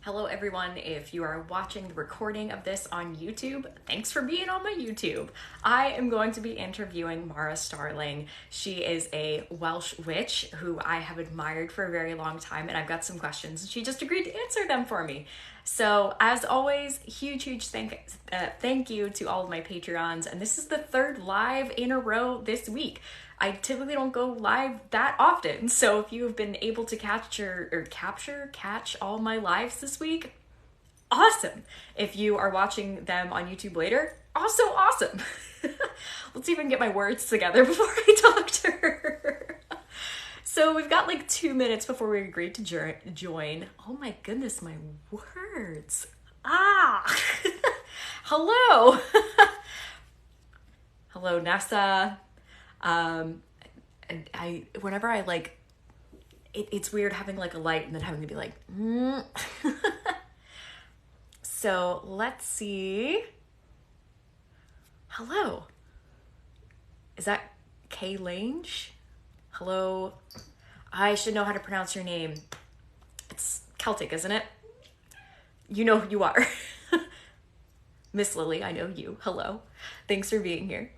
Hello, everyone. If you are watching the recording of this on YouTube, thanks for being on my YouTube. I am going to be interviewing Mhara Starling. She is a Welsh witch who I have admired for a very long time, and I've got some questions, and she just agreed to answer them for me. So, as always, huge thank you to all of my Patreons, and this is the third live in a row this week. I typically don't go live that often, so if you have been able to catch all my lives this week, awesome. If you are watching them on YouTube later, also awesome. Let's see if I can get my words together before I talk to her. So we've got like 2 minutes before we agree to join. Oh my goodness, my words. Hello. Hello, Nessa. And whenever I like, it's weird having like a light and then having to be like, So let's see. Hello. Is that Kay Lange? Hello. I should know how to pronounce your name. It's Celtic, isn't it? You know who you are. Miss Lily, I know you. Hello. Thanks for being here.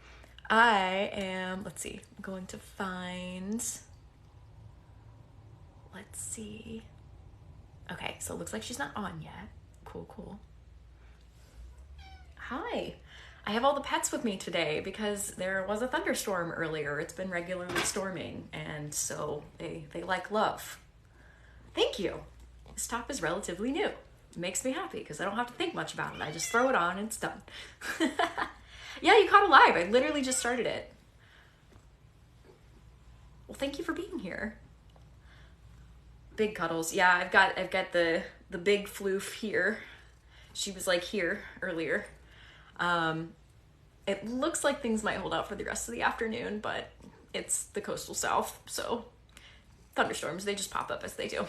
I am, let's see, I'm going to find, let's see. Okay, so it looks like she's not on yet. Cool. Hi. I have all the pets with me today because there was a thunderstorm earlier. It's been regularly storming, and so they like love. Thank you. This top is relatively new. It makes me happy because I don't have to think much about it. I just throw it on and it's done. Yeah, you caught it live. I literally just started it. Well, thank you for being here. Big cuddles. Yeah, I've got the big floof here. She was like here earlier. It looks like things might hold out for the rest of the afternoon, but it's the coastal south, so thunderstorms, they just pop up as they do.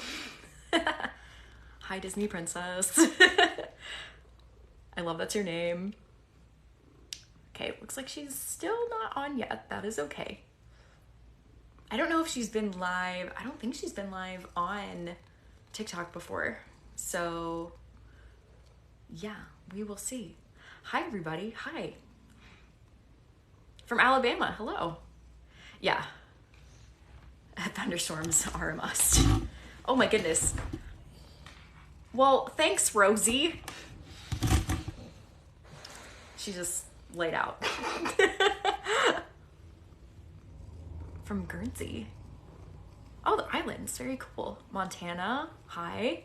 Hi, Disney princess. I love that's your name. Okay, looks like she's still not on yet. That is okay. I don't know if she's been live. I don't think she's been live on TikTok before. So, yeah, we will see. Hi, everybody. Hi. From Alabama. Hello. Yeah. Thunderstorms are a must. Oh my goodness. Well, thanks, Rosie. She just laid out. From Guernsey. Oh, the islands. Very cool. Montana. Hi.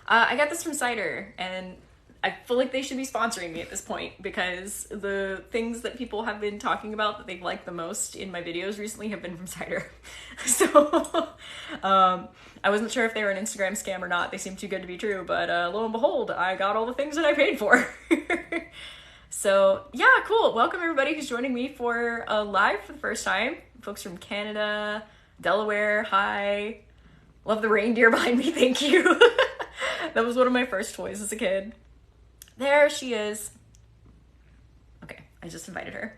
I got this from Cider, and I feel like they should be sponsoring me at this point because the things that people have been talking about that they've liked the most in my videos recently have been from Cider. So I wasn't sure if they were an Instagram scam or not. They seem too good to be true, but lo and behold, I got all the things that I paid for. So yeah, cool. Welcome everybody who's joining me for live for the first time. Folks from Canada, Delaware, hi. Love the reindeer behind me, thank you. That was one of my first toys as a kid. There she is. Okay, I just invited her.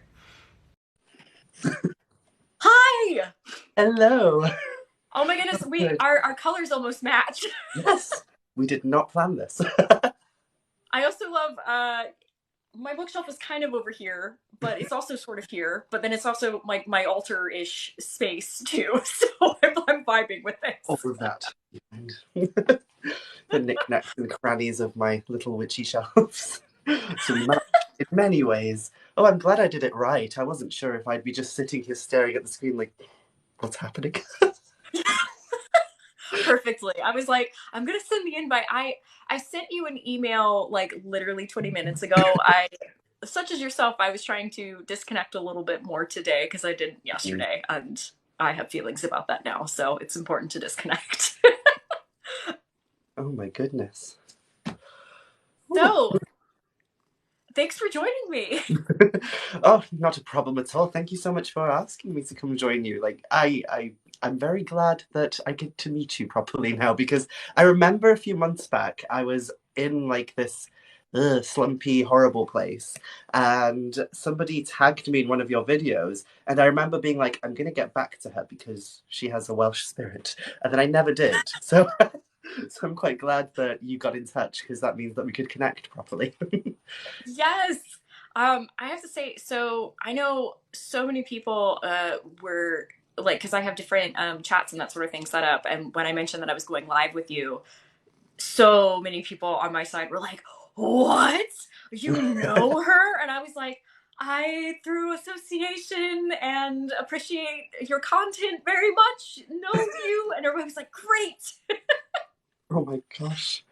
Hi! Hello. Oh my goodness, our colors almost match. Yes, we did not plan this. I also love, my bookshelf is kind of over here, but it's also sort of here, but then it's also like my altar-ish space too, so I'm vibing with this. All of that. The knickknacks and crannies of my little witchy shelves. So in many ways. Oh, I'm glad I did it right. I wasn't sure if I'd be just sitting here staring at the screen like, what's happening? Perfectly. I was like, I'm gonna send the invite. I sent you an email like literally 20 minutes ago. Such as yourself, I was trying to disconnect a little bit more today because I did yesterday, and I have feelings about that now, so it's important to disconnect. Oh my goodness. So, thanks for joining me. Oh, not a problem at all. Thank you so much for asking me to come join you. Like, I'm very glad that I get to meet you properly now, because I remember a few months back I was in like this slumpy, horrible place. And somebody tagged me in one of your videos, and I remember being like, I'm gonna get back to her because she has a Welsh spirit. And then I never did. So so I'm quite glad that you got in touch because that means that we could connect properly. Yes. I have to say, so I know so many people were like, because I have different chats and that sort of thing set up. And when I mentioned that I was going live with you, so many people on my side were like, "What? You know her?" And I was like, "I, through association and appreciate your content very much, know you." And everybody was like, "Great." Oh my gosh.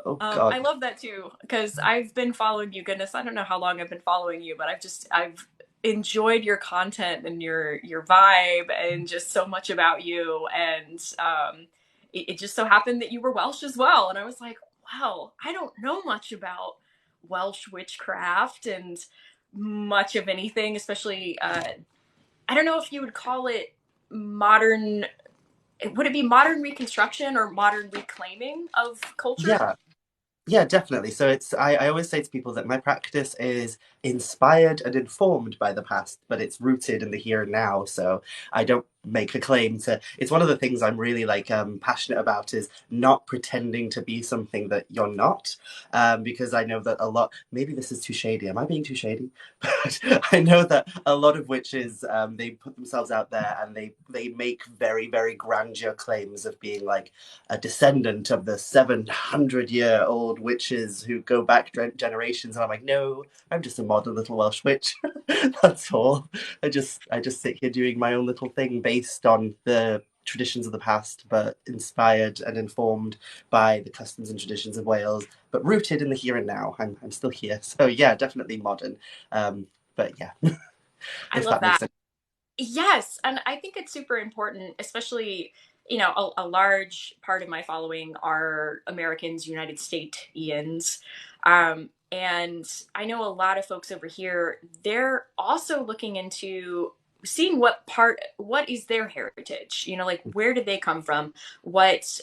Oh God. I love that too because I've been following you. Goodness, I don't know how long I've been following you, but I've enjoyed your content and your vibe and just so much about you. And it just so happened that you were Welsh as well, and I was like, wow, I don't know much about Welsh witchcraft and much of anything, especially I don't know if you would call it modern. Would it be modern reconstruction or modern reclaiming of culture? Yeah. Yeah, definitely. So I always say to people that my practice is inspired and informed by the past, but it's rooted in the here and now. So I don't make a claim to it's one of the things I'm really like passionate about is not pretending to be something that you're not. Because I know that a lot maybe this is too shady. Am I being too shady? But I know that a lot of witches they put themselves out there and they make very, very grandeur claims of being like a descendant of the 700-year-old witches who go back generations. And I'm like, no, I'm just a modern little Welsh witch. That's all. I just sit here doing my own little thing based on the traditions of the past, but inspired and informed by the customs and traditions of Wales, but rooted in the here and now. I'm still here. So yeah, definitely modern. But yeah, I if love that makes that. sense. Yes, and I think it's super important, especially, a large part of my following are Americans, United Statesians. And I know a lot of folks over here, they're also looking into seeing what is their heritage? Like where did they come from? What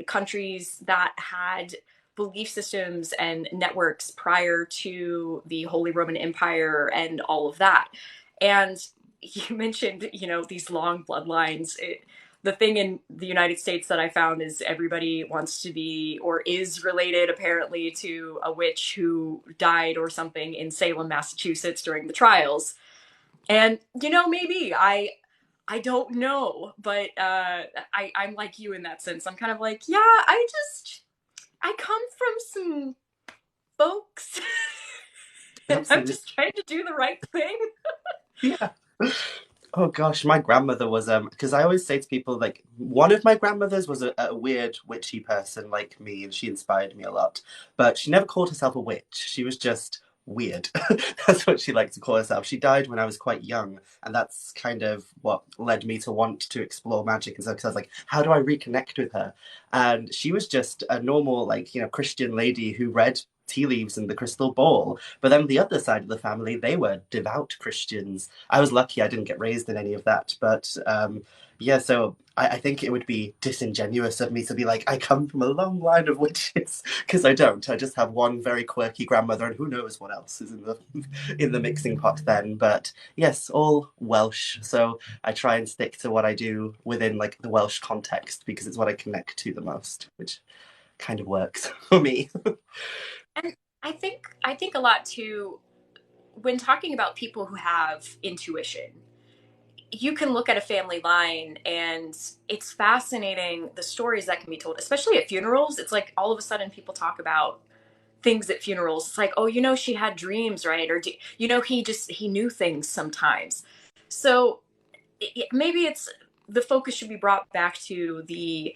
countries that had belief systems and networks prior to the Holy Roman Empire and all of that. And you mentioned, these long bloodlines. The thing in the United States that I found is everybody wants to be or is related apparently to a witch who died or something in Salem, Massachusetts during the trials. And maybe I don't know, but I'm like you in that sense. I'm kind of like, yeah, I come from some folks, and I'm Absolutely. just trying to do the right thing. Yeah. Oh gosh, my grandmother was because I always say to people like one of my grandmothers was a weird witchy person like me and she inspired me a lot. But she never called herself a witch. She was just weird. That's what she liked to call herself. She died when I was quite young, and that's kind of what led me to want to explore magic and stuff because I was like, how do I reconnect with her? And she was just a normal like, Christian lady who read tea leaves and the crystal ball. But then the other side of the family, they were devout Christians. I was lucky I didn't get raised in any of that. But yeah, so I think it would be disingenuous of me to be like, I come from a long line of witches, because I don't. I just have one very quirky grandmother, and who knows what else is in the in the mixing pot then. But yes, all Welsh. So I try and stick to what I do within like the Welsh context because it's what I connect to the most, which kind of works for me. And I think a lot too when talking about people who have intuition. You can look at a family line and it's fascinating the stories that can be told, especially at funerals. It's like all of a sudden people talk about things at funerals. It's like, oh, she had dreams, right? Or he knew things sometimes. So maybe it's the focus should be brought back to the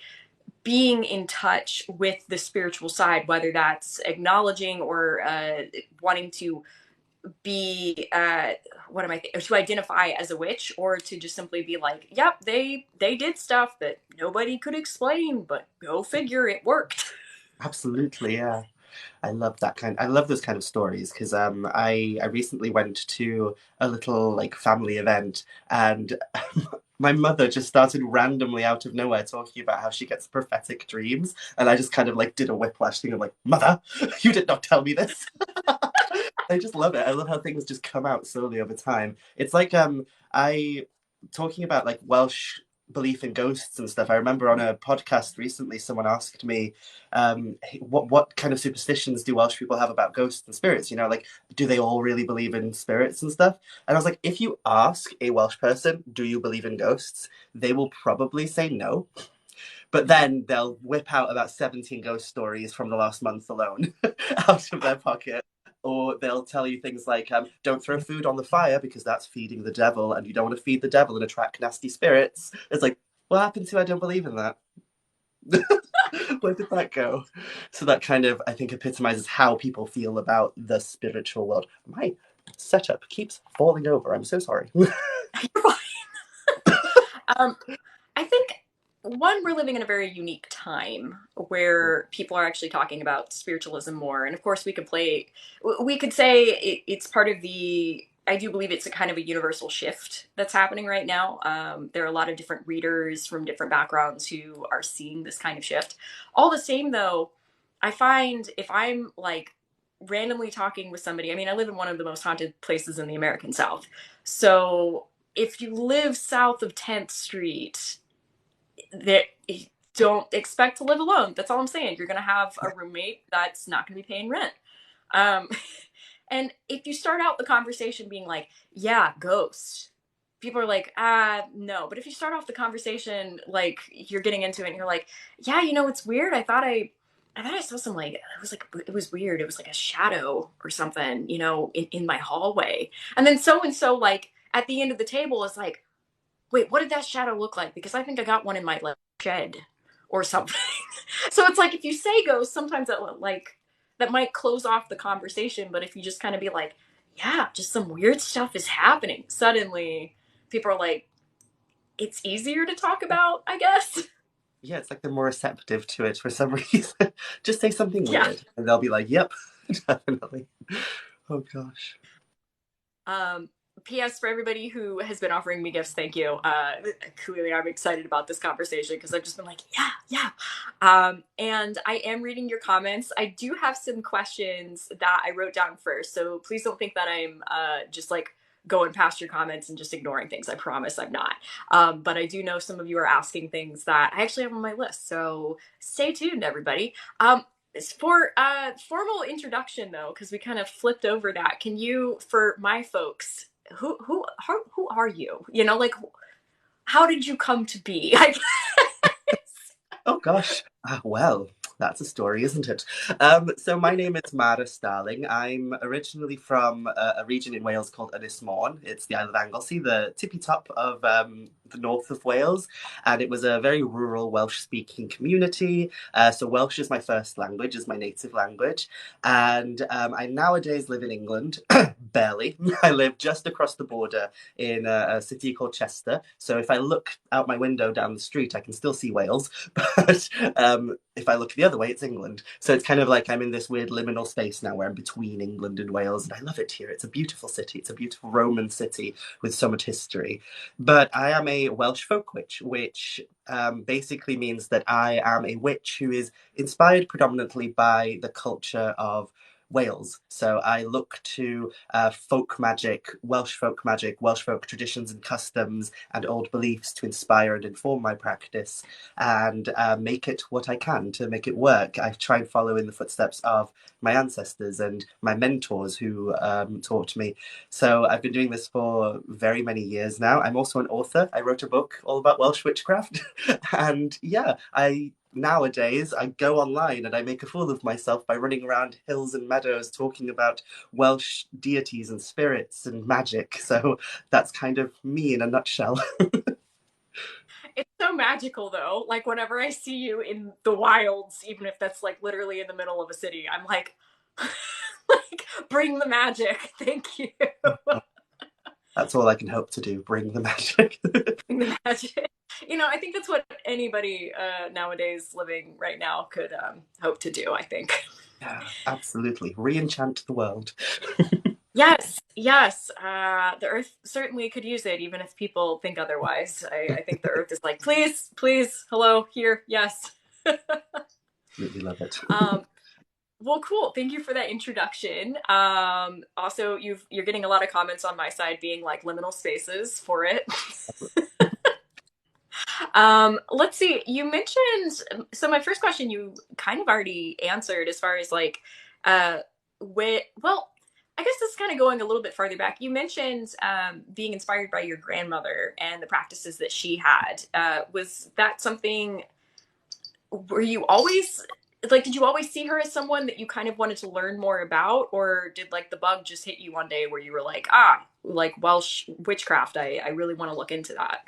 being in touch with the spiritual side, whether that's acknowledging or wanting to be what am I to identify as a witch, or to just simply be like, yep, they did stuff that nobody could explain, but go figure, it worked. Absolutely, yeah. I love those kind of stories because I recently went to a little like family event and my mother just started randomly out of nowhere talking about how she gets prophetic dreams, and I just kind of like did a whiplash thing of like, "Mother, you did not tell me this." I just love it. I love how things just come out slowly over time. It's like I talking about like Welsh belief in ghosts and stuff. I remember on a podcast recently someone asked me what kind of superstitions do Welsh people have about ghosts and spirits? You know, like do they all really believe in spirits and stuff? And I was like, if you ask a Welsh person, do you believe in ghosts? They will probably say no. But then they'll whip out about 17 ghost stories from the last month alone out of their pocket. Or they'll tell you things like, don't throw food on the fire because that's feeding the devil, and you don't want to feed the devil and attract nasty spirits. It's like, what happened to I don't believe in that? Where did that go? So that kind of, I think, epitomizes how people feel about the spiritual world. My setup keeps falling over. I'm so sorry. um, I think one, we're living in a very unique time where people are actually talking about spiritualism more, and of course, we could say it's part of the. I do believe it's a kind of a universal shift that's happening right now. There are a lot of different readers from different backgrounds who are seeing this kind of shift. All the same, though, I find if I'm like randomly talking with somebody, I mean, I live in one of the most haunted places in the American South. So if you live south of 10th Street, that don't expect to live alone. That's all I'm saying. You're going to have a roommate that's not going to be paying rent. Um, and if you start out the conversation being like, yeah, ghosts, people are like, no. But if you start off the conversation like you're getting into it and you're like, yeah, it's weird. I thought I saw some like it was weird. It was like a shadow or something, in my hallway. And then so and so like at the end of the table is like, wait, what did that shadow look like? Because I think I got one in my like shed or something. So it's like if you say ghost, sometimes that might close off the conversation. But if you just kind of be like, yeah, just some weird stuff is happening, suddenly people are like, it's easier to talk about, I guess. Yeah, it's like they're more receptive to it for some reason. Just say something Yeah. weird, and they'll be like, "Yep, definitely." Oh gosh. Um, P.S. for everybody who has been offering me gifts, thank you. Clearly, I'm excited about this conversation because I've just been like, yeah, yeah. And I am reading your comments. I do have some questions that I wrote down first, so please don't think that I'm just like going past your comments and just ignoring things. I promise I'm not. But I do know some of you are asking things that I actually have on my list, so stay tuned, everybody. For formal introduction though, because we kind of flipped over that, can you, for my folks, who are you? Like how did you come to be? I guess. Oh gosh. Well, that's a story, isn't it? So my name is Mhara Starling. I'm originally from a region in Wales called Ynys Môn. It's the Isle of Anglesey, the tippy top of the north of Wales, and it was a very rural Welsh-speaking community. So Welsh is my first language, is my native language, and I nowadays live in England. Barely. I live just across the border in a city called Chester. So if I look out my window down the street, I can still see Wales. But if I look the other way, it's England. So it's kind of like I'm in this weird liminal space now where I'm between England and Wales, and I love it here. It's a beautiful city. It's a beautiful Roman city with so much history. But I am a Welsh folk witch, which basically means that I am a witch who is inspired predominantly by the culture of Wales. So I look to folk magic, Welsh folk traditions and customs, and old beliefs to inspire and inform my practice and make it what I can to make it work. I try and follow in the footsteps of my ancestors and my mentors who taught me. So I've been doing this for very many years now. I'm also an author. I wrote a book all about Welsh witchcraft. And yeah, nowadays I go online and I make a fool of myself by running around hills and meadows talking about Welsh deities and spirits and magic. So that's kind of me in a nutshell. It's so magical though. Like whenever I see you in the wilds, even if that's like literally in the middle of a city, I'm like, like bring the magic. Thank you. That's all I can hope to do, bring the magic. Bring the magic. I think that's what anybody nowadays living right now could hope to do, I think. Yeah, absolutely. Re enchant the world. Yes, yes. The Earth certainly could use it, even if people think otherwise. I think the Earth is like, please, please, hello, here, yes. Absolutely love it. um, well, cool. Thank you for that introduction. Also, you're getting a lot of comments on my side being like liminal spaces for it. Let's see. You mentioned so my first question you kind of already answered as far as like well, I guess this is kind of going a little bit farther back. You mentioned being inspired by your grandmother and the practices that she had. Was that something were you always like did you always see her as someone that you kind of wanted to learn more about, or did like the bug just hit you one day where you were like, ah, like Welsh witchcraft, I really want to look into that.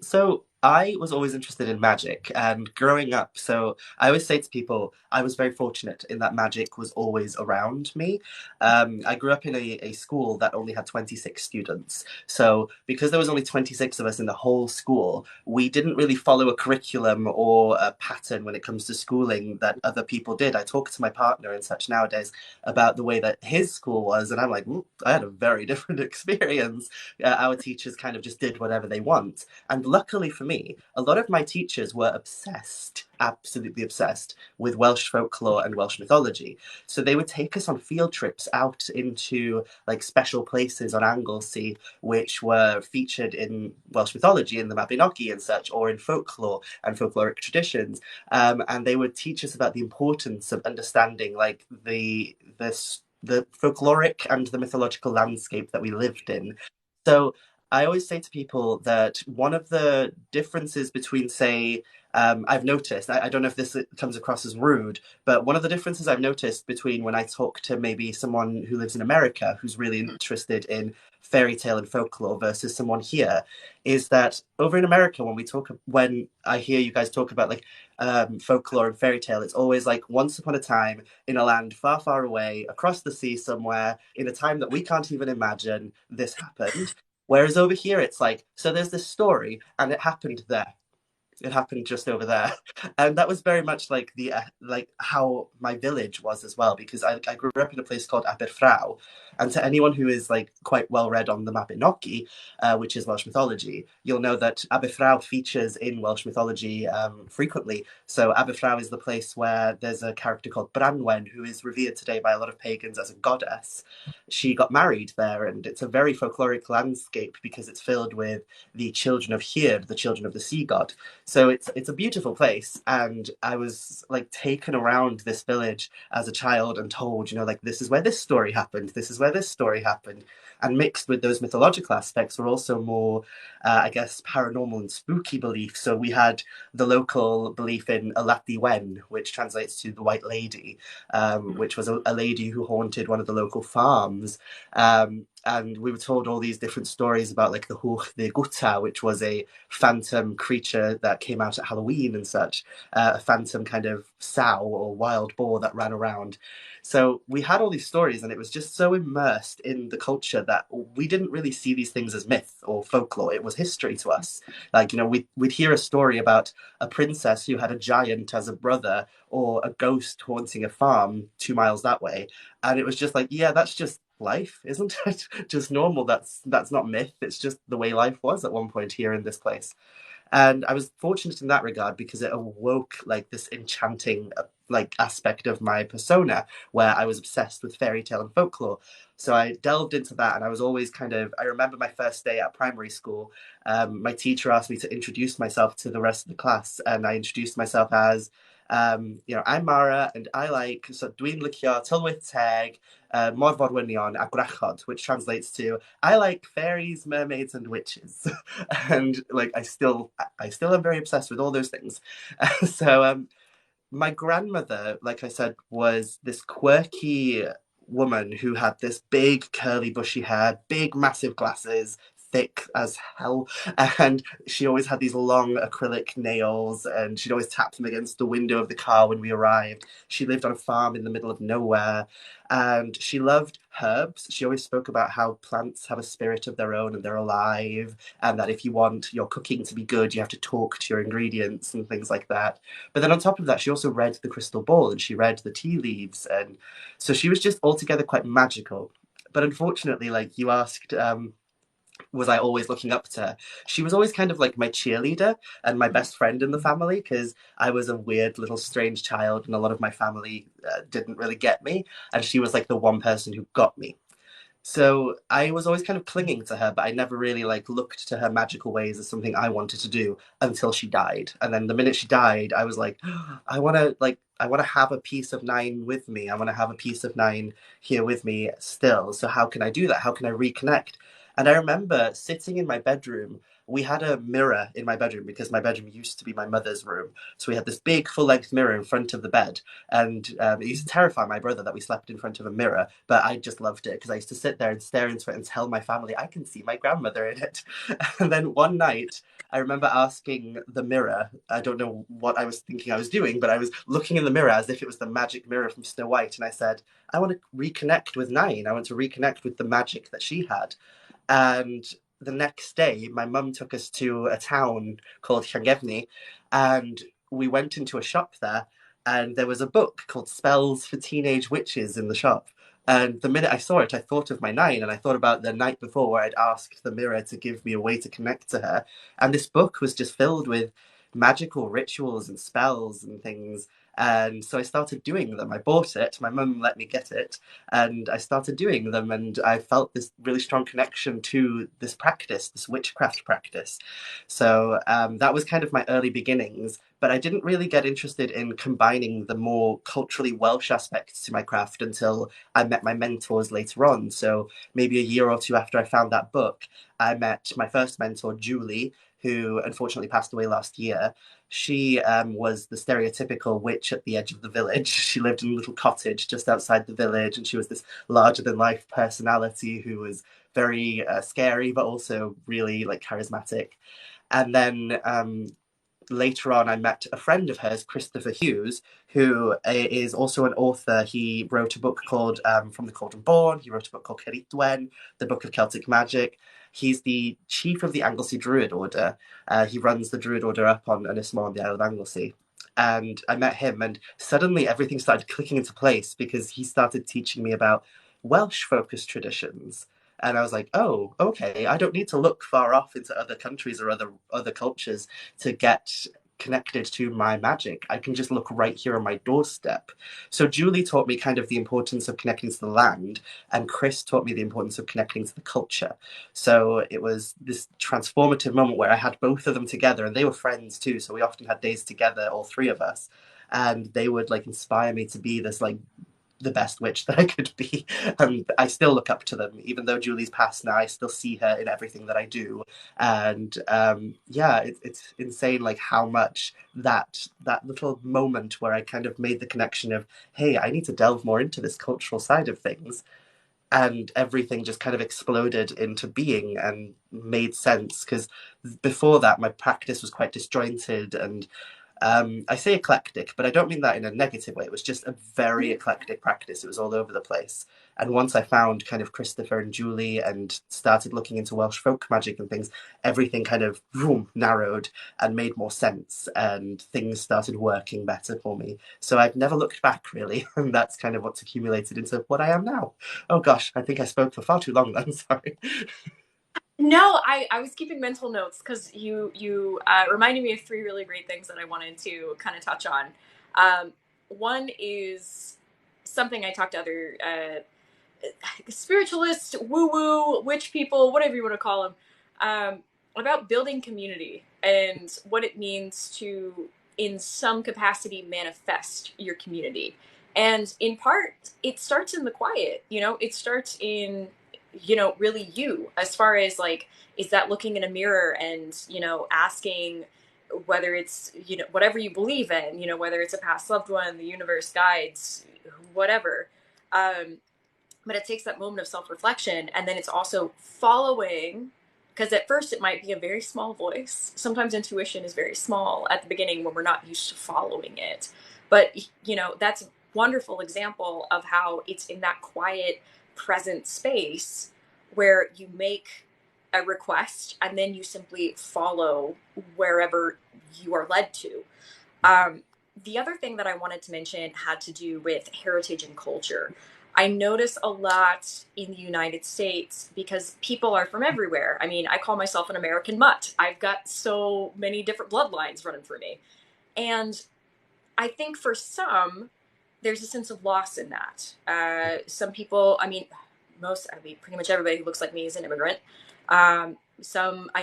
So I was always interested in magic and growing up. So I always say to people, I was very fortunate in that magic was always around me. I grew up in a school that only had 26 students. So because there was only 26 of us in the whole school, we didn't really follow a curriculum or a pattern when it comes to schooling that other people did. I talk to my partner and such nowadays about the way that his school was, and I'm like, I had a very different experience. Our teachers kind of just did whatever they want. And luckily for me, a lot of my teachers were obsessed, absolutely obsessed with Welsh folklore and Welsh mythology. So they would take us on field trips out into like special places on Anglesey, which were featured in Welsh mythology, in the Mabinogi and such, or in folklore and folkloric traditions. And they would teach us about the importance of understanding like the folkloric and the mythological landscape that we lived in. So I always say to people that one of the differences between, say, I've noticed, I don't know if this comes across as rude, but one of the differences I've noticed between when I talk to maybe someone who lives in America who's really interested in fairy tale and folklore versus someone here is that over in America, when I hear you guys talk about like folklore and fairy tale, it's always like once upon a time in a land far, far away, across the sea somewhere, in a time that we can't even imagine, this happened. Whereas over here, it's like, so there's this story, and it happened there. It happened just over there, and that was very much like the like how my village was as well. Because I grew up in a place called Aberfraw, and to anyone who is like quite well read on the Mabinogi, which is Welsh mythology, you'll know that Aberfraw features in Welsh mythology frequently. So Aberfraw is the place where there's a character called Branwen who is revered today by a lot of pagans as a goddess. She got married there, and it's a very folkloric landscape because it's filled with the children of Hir, the children of the sea god. So it's a beautiful place, and I was like taken around this village as a child and told, like this is where this story happened, this is where this story happened, and mixed with those mythological aspects were also more, I guess, paranormal and spooky beliefs. So we had the local belief in Alati Wen, which translates to the White Lady, which was a lady who haunted one of the local farms. And we were told all these different stories about like the Hwch the Guta, which was a phantom creature that came out at Halloween and such, a phantom kind of sow or wild boar that ran around. So we had all these stories, and it was just so immersed in the culture that we didn't really see these things as myth or folklore. It was history to us. Like, we'd hear a story about a princess who had a giant as a brother, or a ghost haunting a farm 2 miles that way. And it was just like, yeah, that's just life, isn't it? Just normal. That's not myth. It's just the way life was at one point here in this place. And I was fortunate in that regard because it awoke like this enchanting like aspect of my persona where I was obsessed with fairy tale and folklore. So I delved into that, and I was always I remember my first day at primary school. My teacher asked me to introduce myself to the rest of the class, and I introduced myself as, I'm Mhara, and I like, so dwi'n licio tylwyth teg, morfodwynion a gwrachod, which translates to I like fairies, mermaids, and witches. And like I still am very obsessed with all those things. So my grandmother, like I said, was this quirky woman who had this big curly bushy hair, big massive glasses, thick as hell, and she always had these long acrylic nails, and she'd always tap them against the window of the car when we arrived. She lived on a farm in the middle of nowhere, and she loved herbs. She always spoke about how plants have a spirit of their own and they're alive, and that if you want your cooking to be good, you have to talk to your ingredients and things like that. But then on top of that, she also read the crystal ball and she read the tea leaves. And so she was just altogether quite magical. But unfortunately, like you asked, was I always looking up to her? She was always kind of like my cheerleader and my best friend in the family because I was a weird little strange child and a lot of my family didn't really get me. And she was like the one person who got me. So I was always kind of clinging to her, but I never really like looked to her magical ways as something I wanted to do until she died. And then the minute she died, I was like, I want to have a piece of nine with me. I want to have a piece of nine here with me still. So how can I do that? How can I reconnect? And I remember sitting in my bedroom. We had a mirror in my bedroom because my bedroom used to be my mother's room. So we had this big full length mirror in front of the bed. And it used to terrify my brother that we slept in front of a mirror, but I just loved it because I used to sit there and stare into it and tell my family, I can see my grandmother in it. And then one night, I remember asking the mirror, I don't know what I was thinking I was doing, but I was looking in the mirror as if it was the magic mirror from Snow White. And I said, I want to reconnect with Nine. I want to reconnect with the magic that she had. And the next day, my mum took us to a town called Llangefni, and we went into a shop there, and there was a book called Spells for Teenage Witches in the shop. And the minute I saw it, I thought of my nine, and I thought about the night before where I'd asked the mirror to give me a way to connect to her. And this book was just filled with magical rituals and spells and things. And so I started doing them. I bought it. My mum let me get it, and I started doing them, and I felt this really strong connection to this practice, this witchcraft practice. So that was kind of my early beginnings, but I didn't really get interested in combining the more culturally Welsh aspects to my craft until I met my mentors later on. So maybe a year or two after I found that book, I met my first mentor, Julie, who unfortunately passed away last year. She was the stereotypical witch at the edge of the village. She lived in a little cottage just outside the village, and she was this larger than life personality who was very scary, but also really like charismatic. And then later on, I met a friend of hers, Christopher Hughes, who is also an author. He wrote a book called From the Cauldron Born. He wrote a book called Ceridwen, the Book of Celtic Magic. He's the chief of the Anglesey Druid Order. He runs the Druid Order up on Ynys Môn on the Isle of Anglesey. And I met him, and suddenly everything started clicking into place because he started teaching me about Welsh focused traditions. And I was like, oh, okay, I don't need to look far off into other countries or other cultures to get connected to my magic. I can just look right here on my doorstep. So Julie taught me kind of the importance of connecting to the land, and Chris taught me the importance of connecting to the culture. So it was this transformative moment where I had both of them together, and they were friends too. So we often had days together, all three of us. And they would like inspire me to be this like the best witch that I could be. And I still look up to them, even though Julie's passed now. I still see her in everything that I do, and yeah, it's insane, like how much that little moment where I kind of made the connection of, hey, I need to delve more into this cultural side of things, and everything just kind of exploded into being and made sense because before that my practice was quite disjointed and I say eclectic, but I don't mean that in a negative way. It was just a very eclectic practice. It was all over the place. And once I found kind of Christopher and Julie and started looking into Welsh folk magic and things, everything kind of narrowed and made more sense, and things started working better for me. So I've never looked back really, and that's kind of what's accumulated into what I am now. Oh gosh, I think I spoke for far too long then. Sorry. No, I was keeping mental notes because you reminded me of three really great things that I wanted to kind of touch on. One is something I talked to other spiritualists, woo woo, witch people, whatever you want to call them, about building community and what it means to, in some capacity, manifest your community. And in part, it starts in the quiet. It starts in really you, as far as like, is that looking in a mirror and asking whether it's whatever you believe in, whether it's a past loved one, the universe, guides, whatever. But it takes that moment of self-reflection, and then it's also following, because at first it might be a very small voice. Sometimes intuition is very small at the beginning when we're not used to following it, but that's a wonderful example of how it's in that quiet present space where you make a request and then you simply follow wherever you are led to. um, the other thing that I wanted to mention had to do with heritage and culture. I notice a lot in the United States because people are from everywhere. I mean, I call myself an American mutt. I've got so many different bloodlines running through me. And I think for some, there's a sense of loss in that. Some people, I mean, pretty much everybody who looks like me is an immigrant. I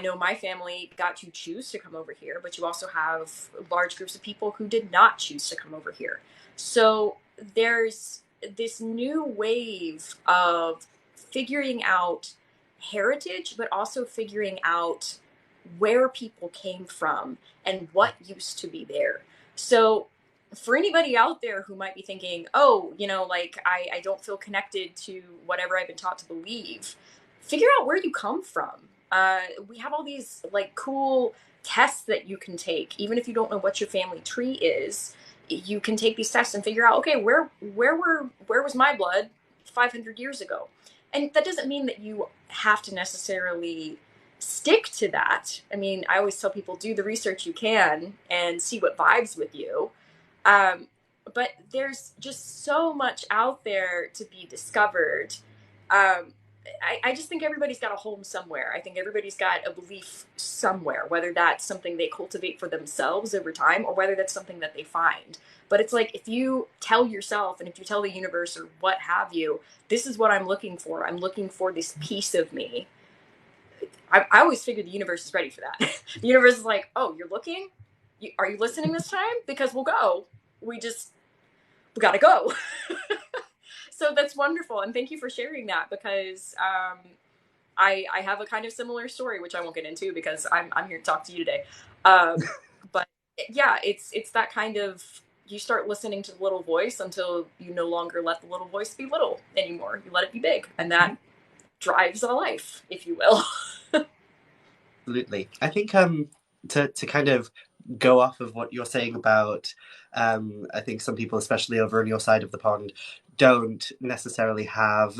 know my family got to choose to come over here, but you also have large groups of people who did not choose to come over here. So there's this new wave of figuring out heritage, but also figuring out where people came from and what used to be there. So for anybody out there who might be thinking, oh, like I don't feel connected to whatever I've been taught to believe, figure out where you come from. We have all these like cool tests that you can take, even if you don't know what your family tree is. You can take these tests and figure out, okay, where was my blood 500 years ago? And that doesn't mean that you have to necessarily stick to that. I mean, I always tell people do the research you can and see what vibes with you. Um, but there's just so much out there to be discovered. I just think everybody's got a home somewhere. I think everybody's got a belief somewhere, whether that's something they cultivate for themselves over time or whether that's something that they find. But it's like if you tell yourself and if you tell the universe or what have you, this is what I'm looking for. I'm looking for this piece of me. I always figure the universe is ready for that. The universe is like, oh, you're looking? Are you listening this time? Because we'll go. We gotta go. So that's wonderful, and thank you for sharing that because I have a kind of similar story, which I won't get into because I'm here to talk to you today. But yeah, it's that kind of you start listening to the little voice until you no longer let the little voice be little anymore. You let it be big, and that drives a life, if you will. Absolutely. I think to kind of go off of what you're saying about I think some people, especially over on your side of the pond, don't necessarily have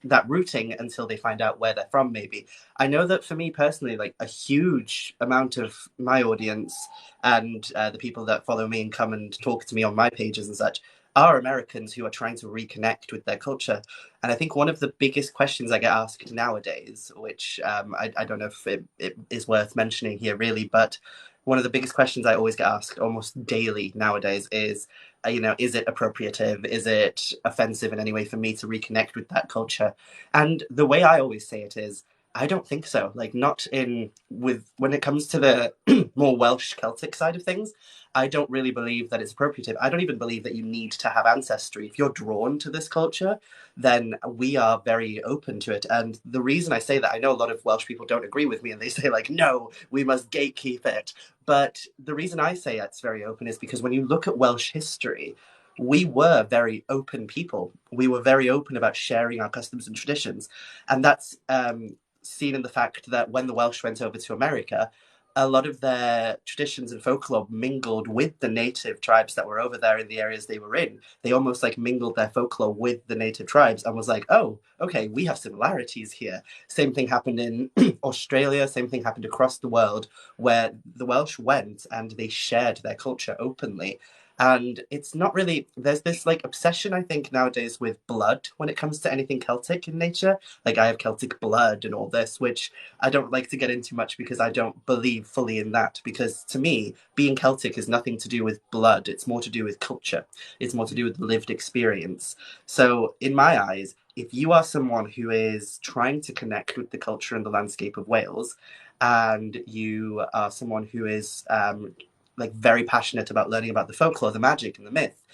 that rooting until they find out where they're from, maybe. I know that for me personally, like a huge amount of my audience and the people that follow me and come and talk to me on my pages and such are Americans who are trying to reconnect with their culture. And I think one of the biggest questions I get asked nowadays, which I don't know if it is worth mentioning here really, but one of the biggest questions I always get asked almost daily nowadays is, is it appropriative? Is it offensive in any way for me to reconnect with that culture? And the way I always say it is, I don't think so. Like, not in with when it comes to the more Welsh Celtic side of things. I don't really believe that it's appropriative. I don't even believe that you need to have ancestry. If you're drawn to this culture, then we are very open to it. And the reason I say that, I know a lot of Welsh people don't agree with me and they say, like, no, we must gatekeep it. But the reason I say it's very open is because when you look at Welsh history, we were very open people. We were very open about sharing our customs and traditions. And that's seen in the fact that when the Welsh went over to America, a lot of their traditions and folklore mingled with the native tribes that were over there in the areas they were in. They almost like mingled their folklore with the native tribes and was like, oh, okay, we have similarities here. Same thing happened in Australia, same thing happened across the world, where the Welsh went and they shared their culture openly. And it's not really, there's this like obsession, I think, nowadays with blood when it comes to anything Celtic in nature. Like, I have Celtic blood and all this, which I don't like to get into much because I don't believe fully in that. Because to me, being Celtic is nothing to do with blood. It's more to do with culture. It's more to do with lived experience. So, in my eyes, if you are someone who is trying to connect with the culture and the landscape of Wales, and you are someone who is like very passionate about learning about the folklore, the magic, and the myth,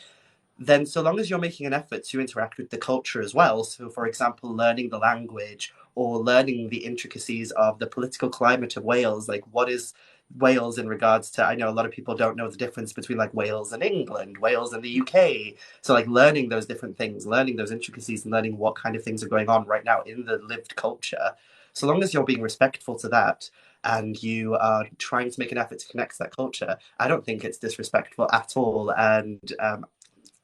then so long as you're making an effort to interact with the culture as well, so for example, learning the language or learning the intricacies of the political climate of Wales, like what is Wales in regards to, I know a lot of people don't know the difference between like Wales and England, Wales and the UK. So like learning those different things, learning those intricacies and learning what kind of things are going on right now in the lived culture. So long as you're being respectful to that and you are trying to make an effort to connect to that culture, I don't think it's disrespectful at all. And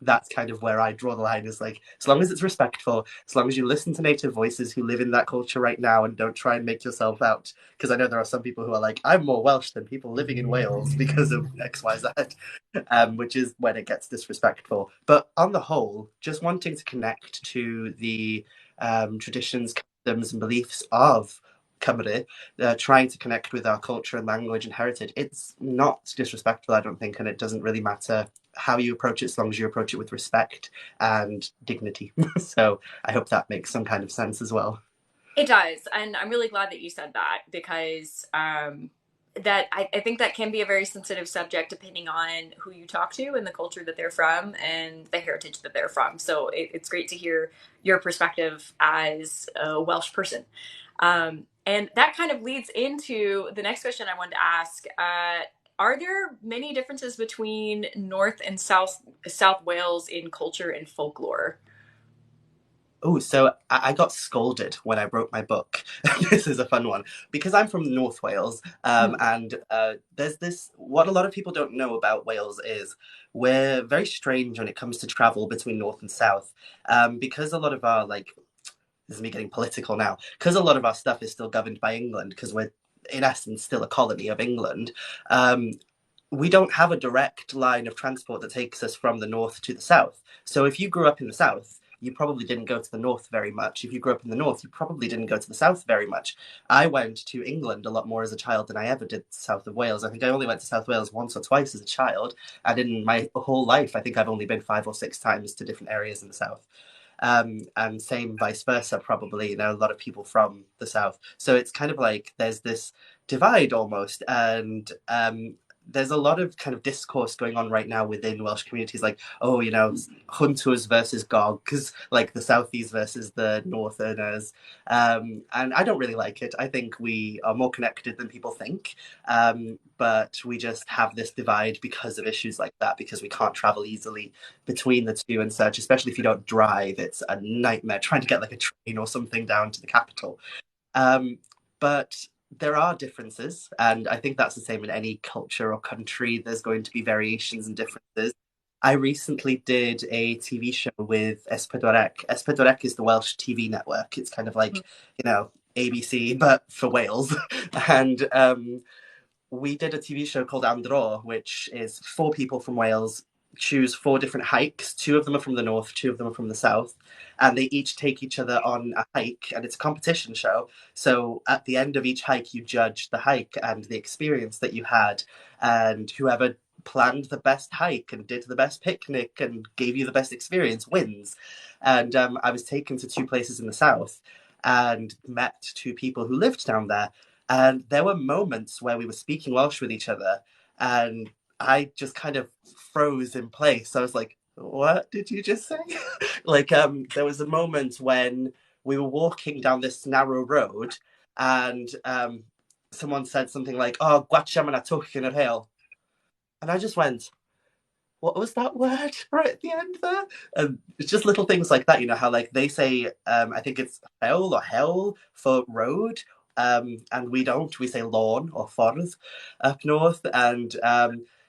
that's kind of where I draw the line. Is like, as long as it's respectful, as long as you listen to native voices who live in that culture right now and don't try and make yourself out. Because I know there are some people who are like, I'm more Welsh than people living in Wales because of XYZ, which is when it gets disrespectful. But on the whole, just wanting to connect to the traditions, customs, and beliefs of Cymru, trying to connect with our culture and language and heritage, it's not disrespectful, I don't think, and it doesn't really matter how you approach it as long as you approach it with respect and dignity. So I hope that makes some kind of sense as well. It does, and I'm really glad that you said that because that I think that can be a very sensitive subject depending on who you talk to and the culture that they're from and the heritage that they're from. So it's great to hear your perspective as a Welsh person. And that kind of leads into the next question I wanted to ask. Are there many differences between North and South Wales in culture and folklore? Oh, so I got scolded when I wrote my book. This is a fun one because I'm from North Wales, and there's this. What a lot of people don't know about Wales is we're very strange when it comes to travel between North and South, because a lot of our like this is me getting political now, because a lot of our stuff is still governed by England because we're in essence still a colony of England. Um, we don't have a direct line of transport that takes us from the north to the south. So if you grew up in the south, you probably didn't go to the north very much. If you grew up in the north, you probably didn't go to the south very much. I went to England a lot more as a child than I ever did south of Wales. I think I only went to South Wales once or twice as a child. And in my whole life, I think I've only been 5 or 6 times to different areas in the south. And same vice versa, probably, a lot of people from the south. So it's kind of like there's this divide almost. And there's a lot of kind of discourse going on right now within Welsh communities, like, oh, Hunters versus Gogs, like the Southies versus the Northerners. And I don't really like it. I think we are more connected than people think. But we just have this divide because of issues like that, because we can't travel easily between the two and such, especially if you don't drive. It's a nightmare trying to get like a train or something down to the capital. But there are differences, and I think that's the same in any culture or country. There's going to be variations and differences. I recently did a TV show with Espadorec. Espadorec is the Welsh TV network. It's kind of like, ABC, but for Wales. And we did a TV show called Andro, which is 4 people from Wales choose 4 different hikes. 2 of them are from the north, 2 of them are from the south, and they each take each other on a hike, and it's a competition show. So at the end of each hike, you judge the hike and the experience that you had, and whoever planned the best hike and did the best picnic and gave you the best experience wins. And I was taken to 2 places in the south and met 2 people who lived down there. And there were moments where we were speaking Welsh with each other, and I just kind of froze in place. I was like, "What did you just say?" Like, there was a moment when we were walking down this narrow road, and someone said something like, "Oh, gwacham yn atwch yn yr hail," and I just went, what was that word right at the end there? And it's just little things like that, how like they say, I think it's hell or hell for road, and we don't. We say lawn or ffordd up north. And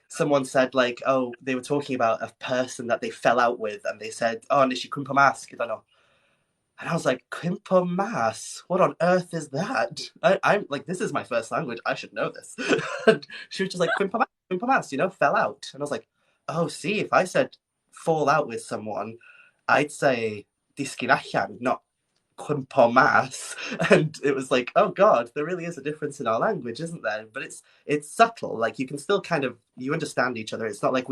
someone said like, oh, they were talking about a person that they fell out with, and they said, oh, nes i cwmpo mas gyda nhw. And I was like, Quimpo Mass? What on earth is that? I'm like, this is my first language. I should know this. And she was just like, Quimpo Mass, fell out. And I was like, oh, see, if I said fall out with someone, I'd say disgyn allan, not Quimpo Mass. And it was like, oh God, there really is a difference in our language, isn't there? But it's subtle. Like you can still kind of you understand each other. It's not like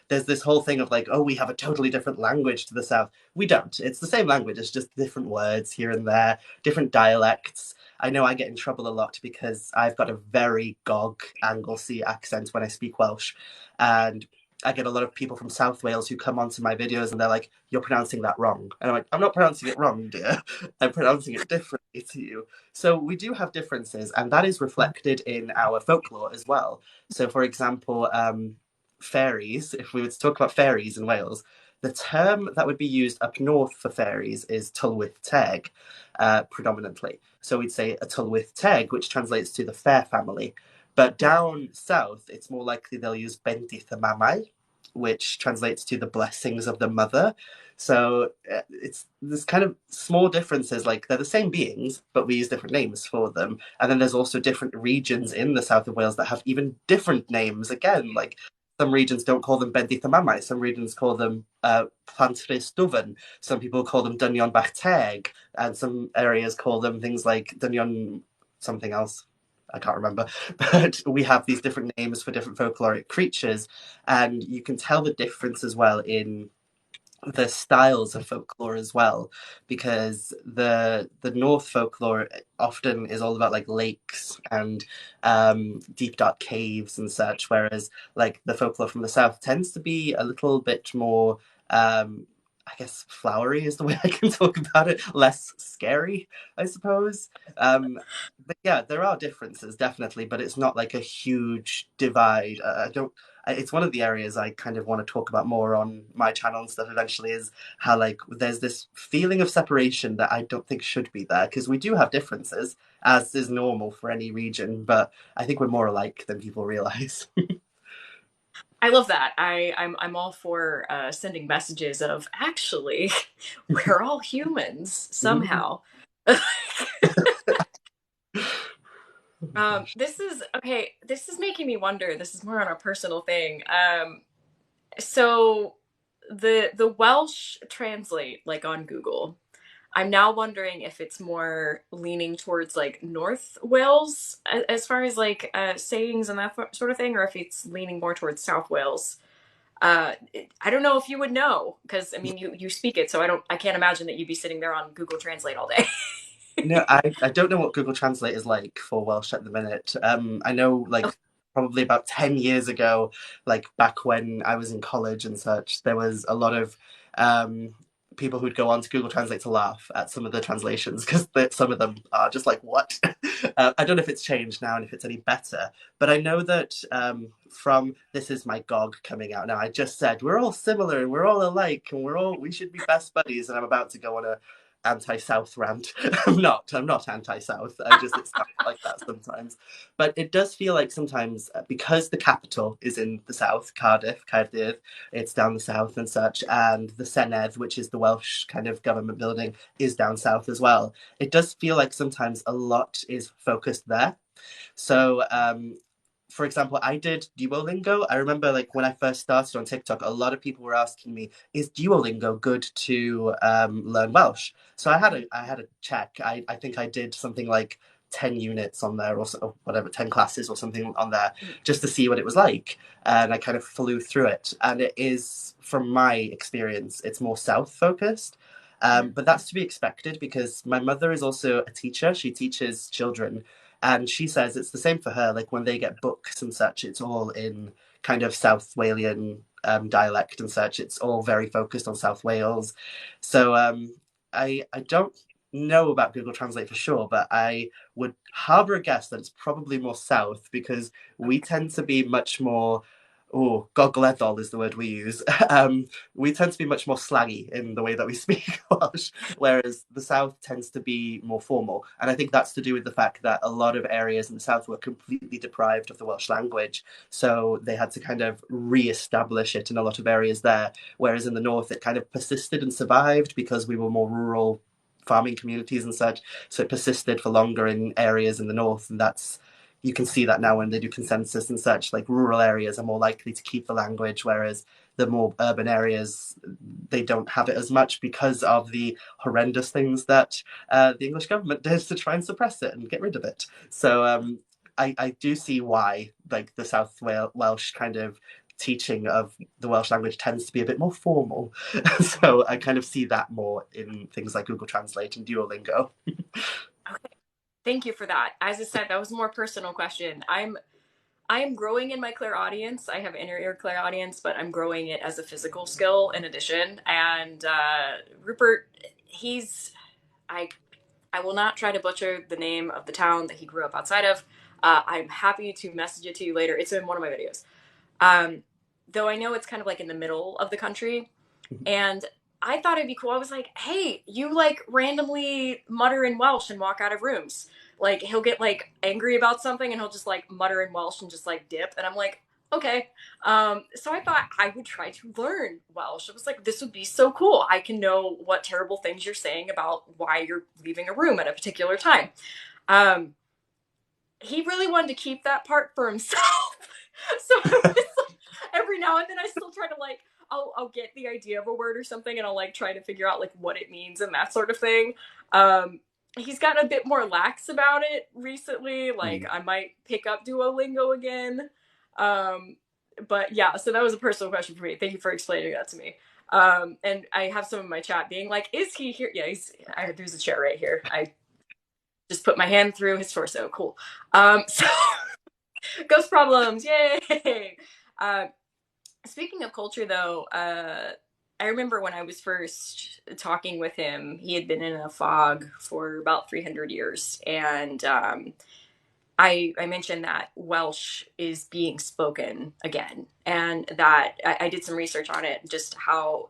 there's this whole thing of like, oh, we have a totally different language to the south. We don't. It's the same language. It's just different words here and there, different dialects. I know I get in trouble a lot because I've got a very Gog Anglesey accent when I speak Welsh, and I get a lot of people from South Wales who come onto my videos and they're like, "You're pronouncing that wrong," and I'm like, "I'm not pronouncing it wrong, dear. I'm pronouncing it differently to you." So we do have differences, and that is reflected in our folklore as well. So, for example, fairies. If we were to talk about fairies in Wales, the term that would be used up north for fairies is Tylwyth Teg, predominantly. So we'd say a Tylwyth Teg, which translates to the fair family. But down south, it's more likely they'll use Bendith y Mamau. which translates to the blessings of the mother. So it's this kind of small differences, like they're the same beings, but we use different names for them. And then there's also different regions in the south of Wales that have even different names again. Like some regions don't call them Bendith Mamau, some regions call them Plantfrys Duvan, some people call them Dynion Bach Teg, and some areas call them things like Dynion something else. I can't remember, but we have these different names for different folkloric creatures, and you can tell the difference as well in the styles of folklore as well, because the North folklore often is all about like lakes and deep dark caves and such, whereas like the folklore from the South tends to be a little bit more. I guess flowery is the way I can talk about it. Less scary, I suppose. But yeah, there are differences definitely, but it's not like a huge divide. I don't it's one of the areas I kind of want to talk about more on my channel and stuff eventually is how like there's this feeling of separation that I don't think should be there because we do have differences as is normal for any region, but I think we're more alike than people realize. I love that. I'm all for sending messages of actually we're all humans somehow. This is okay. This is making me wonder. This is more on a personal thing. So the Welsh translate like on Google. I'm now wondering if it's more leaning towards like North Wales as far as like sayings and that sort of thing, or if it's leaning more towards South Wales. I don't know if you would know because I mean you speak it, so I can't imagine that you'd be sitting there on Google Translate all day. No, I don't know what Google Translate is like for Welsh at the minute. I know like probably about 10 years ago, like back when I was in college and such, there was a lot of um, people who'd go on to Google Translate to laugh at some of the translations because some of them are just like, what? I don't know if it's changed now and if it's any better, but I know that from This Is My Gog coming out now, I just said, we're all similar and we're all alike and we should be best buddies. And I'm about to go on a anti-South rant. I'm not anti-South. It sounds like that sometimes. But it does feel like sometimes because the capital is in the south, Cardiff, Caerdydd, it's down the south and such, and the Senedd, which is the Welsh kind of government building, is down south as well. It does feel like sometimes a lot is focused there. So for example, I did Duolingo. I remember like when I first started on TikTok, a lot of people were asking me, "Is Duolingo good to learn Welsh?" So I had a check. I think I did something like 10 units on there or whatever, 10 classes or something on there, just to see what it was like. And I kind of flew through it. And it is, from my experience, it's more South focused. But that's to be expected because my mother is also a teacher. She teaches children, and she says it's the same for her. Like when they get books and such, it's all in kind of South Walian dialect and such. It's all very focused on South Wales. So I don't know about Google Translate for sure, but I would harbour a guess that it's probably more South because we tend to be much more. Oh, gogleddol is the word we use. We tend to be much more slaggy in the way that we speak Welsh, whereas the South tends to be more formal. And I think that's to do with the fact that a lot of areas in the South were completely deprived of the Welsh language. So they had to kind of re-establish it in a lot of areas there. Whereas in the North, it kind of persisted and survived because we were more rural farming communities and such. So it persisted for longer in areas in the North. And that's you can see that now when they do consensus and such, like rural areas are more likely to keep the language, whereas the more urban areas, they don't have it as much because of the horrendous things that the English government does to try and suppress it and get rid of it. So I do see why like the South Welsh kind of teaching of the Welsh language tends to be a bit more formal. So I kind of see that more in things like Google Translate and Duolingo. Okay, thank you for that. As I said, that was a more personal question. I'm growing in my clairaudience. I have inner ear clairaudience, but I'm growing it as a physical skill in addition. And Rupert, he's I I will not try to butcher the name of the town that he grew up outside of. I'm happy to message it to you later. It's in one of my videos. Um, though I know it's kind of like in the middle of the country. And I thought it'd be cool. I was like, hey, you like randomly mutter in Welsh and walk out of rooms. Like he'll get like angry about something and he'll just like mutter in Welsh and just like dip. And I'm like, Okay. So I thought I would try to learn Welsh. I was like, this would be so cool. I can know what terrible things you're saying about why you're leaving a room at a particular time. Um, he really wanted to keep that part for himself. So I was like, every now and then I still try to like, I'll get the idea of a word or something and I'll like try to figure out like what it means and that sort of thing. Um, he's gotten a bit more lax about it recently. Like Mm. I might pick up Duolingo again. Um, but yeah, so that was a personal question for me. Thank you for explaining that to me. And I have some in my chat being like, "Is he here?" Yeah, there's a chair right here. I just put my hand through his torso. Cool. So ghost problems, yay! Uh, Speaking of culture, though, I remember when I was first talking with him, he had been in a fog for about 300 years, and I mentioned that Welsh is being spoken again, and that I did some research on it, just how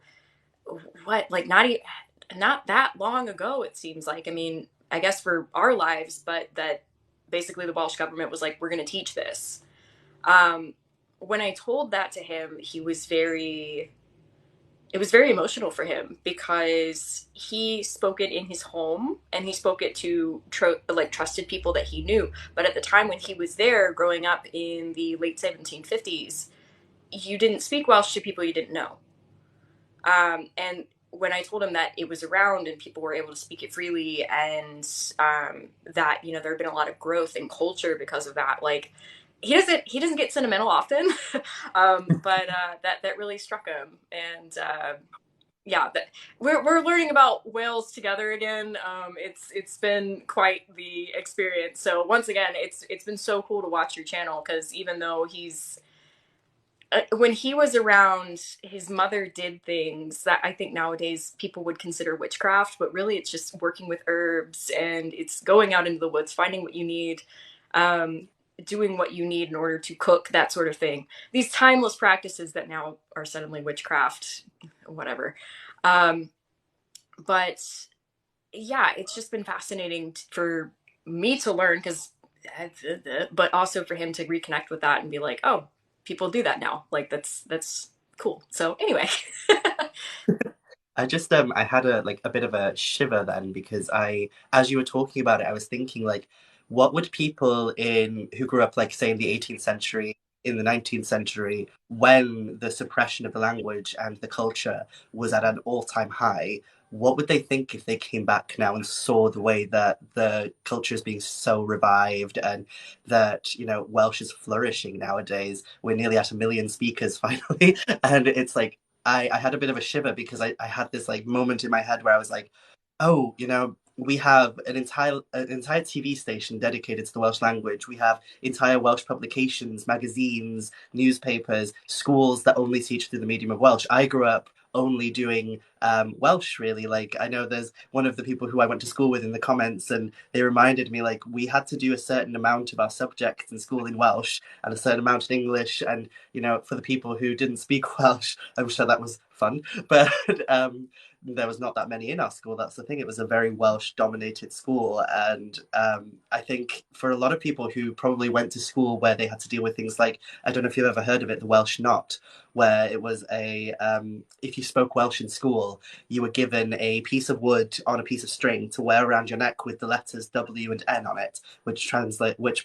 what like not that long ago it seems like. I mean, I guess for our lives, but that basically the Welsh government was like, we're going to teach this. Um, when I told that to him, it was very emotional for him because he spoke it in his home and he spoke it to like trusted people that he knew. But at the time when he was there growing up in the late 1750s, you didn't speak Welsh to people you didn't know. And when I told him that it was around and people were able to speak it freely, and that there had been a lot of growth in culture because of that, like he doesn't get sentimental often, but that really struck him, and yeah, that we're learning about Wales together again. It's been quite the experience. So once again, it's been so cool to watch your channel because even though he's when he was around, his mother did things that I think nowadays people would consider witchcraft, but really it's just working with herbs and it's going out into the woods, finding what you need, um, doing what you need in order to cook, that sort of thing. These timeless practices that now are suddenly witchcraft, whatever. Um, but yeah, it's just been fascinating for me to learn because, but also for him to reconnect with that and be like, oh, people do that now. Like that's cool. So anyway, I just I had a bit of a shiver then because as you were talking about it, I was thinking like what would people in who grew up like say in the 18th century, in the 19th century, when the suppression of the language and the culture was at an all-time high, what would they think if they came back now and saw the way that the culture is being so revived and that, Welsh is flourishing nowadays? We're nearly at 1 million speakers finally, and it's like I had a bit of a shiver because I had this like moment in my head where I was like, oh, we have an entire TV station dedicated to the Welsh language. We have entire Welsh publications, magazines, newspapers, schools that only teach through the medium of Welsh. I grew up only doing Welsh, really. Like, I know there's one of the people who I went to school with in the comments, and they reminded me like we had to do a certain amount of our subjects in school in Welsh and a certain amount in English. And for the people who didn't speak Welsh, I'm sure that was fun, but there was not that many in our school. That's the thing. It was a very Welsh dominated school. And I think for a lot of people who probably went to school where they had to deal with things like, I don't know if you've ever heard of it, the Welsh Knot, where it was if you spoke Welsh in school, you were given a piece of wood on a piece of string to wear around your neck with the letters W and N on it, which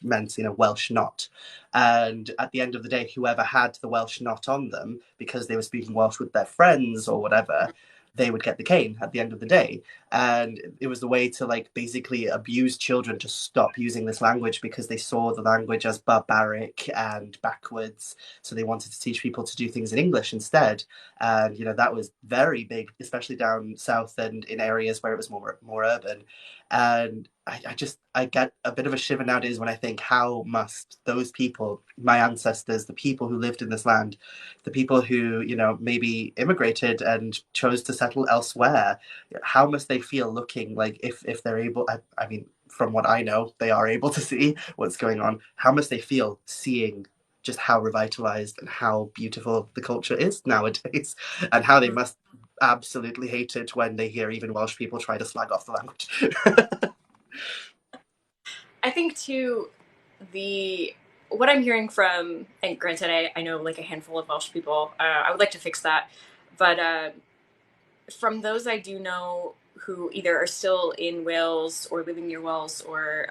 meant, Welsh Knot. And at the end of the day, whoever had the Welsh Knot on them, because they were speaking Welsh with their friends or whatever, they would get the cane at the end of the day. And it was the way to like basically abuse children to stop using this language because they saw the language as barbaric and backwards. So they wanted to teach people to do things in English instead. And that was very big, especially down south and in areas where it was more urban. And I get a bit of a shiver nowadays when I think how must those people, my ancestors, the people who lived in this land, the people who maybe immigrated and chose to settle elsewhere, how must they feel looking like if they're able? I mean, from what I know, they are able to see what's going on. How must they feel seeing just how revitalized and how beautiful the culture is nowadays, and how they must absolutely hate it when they hear even Welsh people try to slag off the language. I think too the what I'm hearing from, and granted, I know like a handful of Welsh people. I would like to fix that, but from those I do know who either are still in Wales or living near Wales or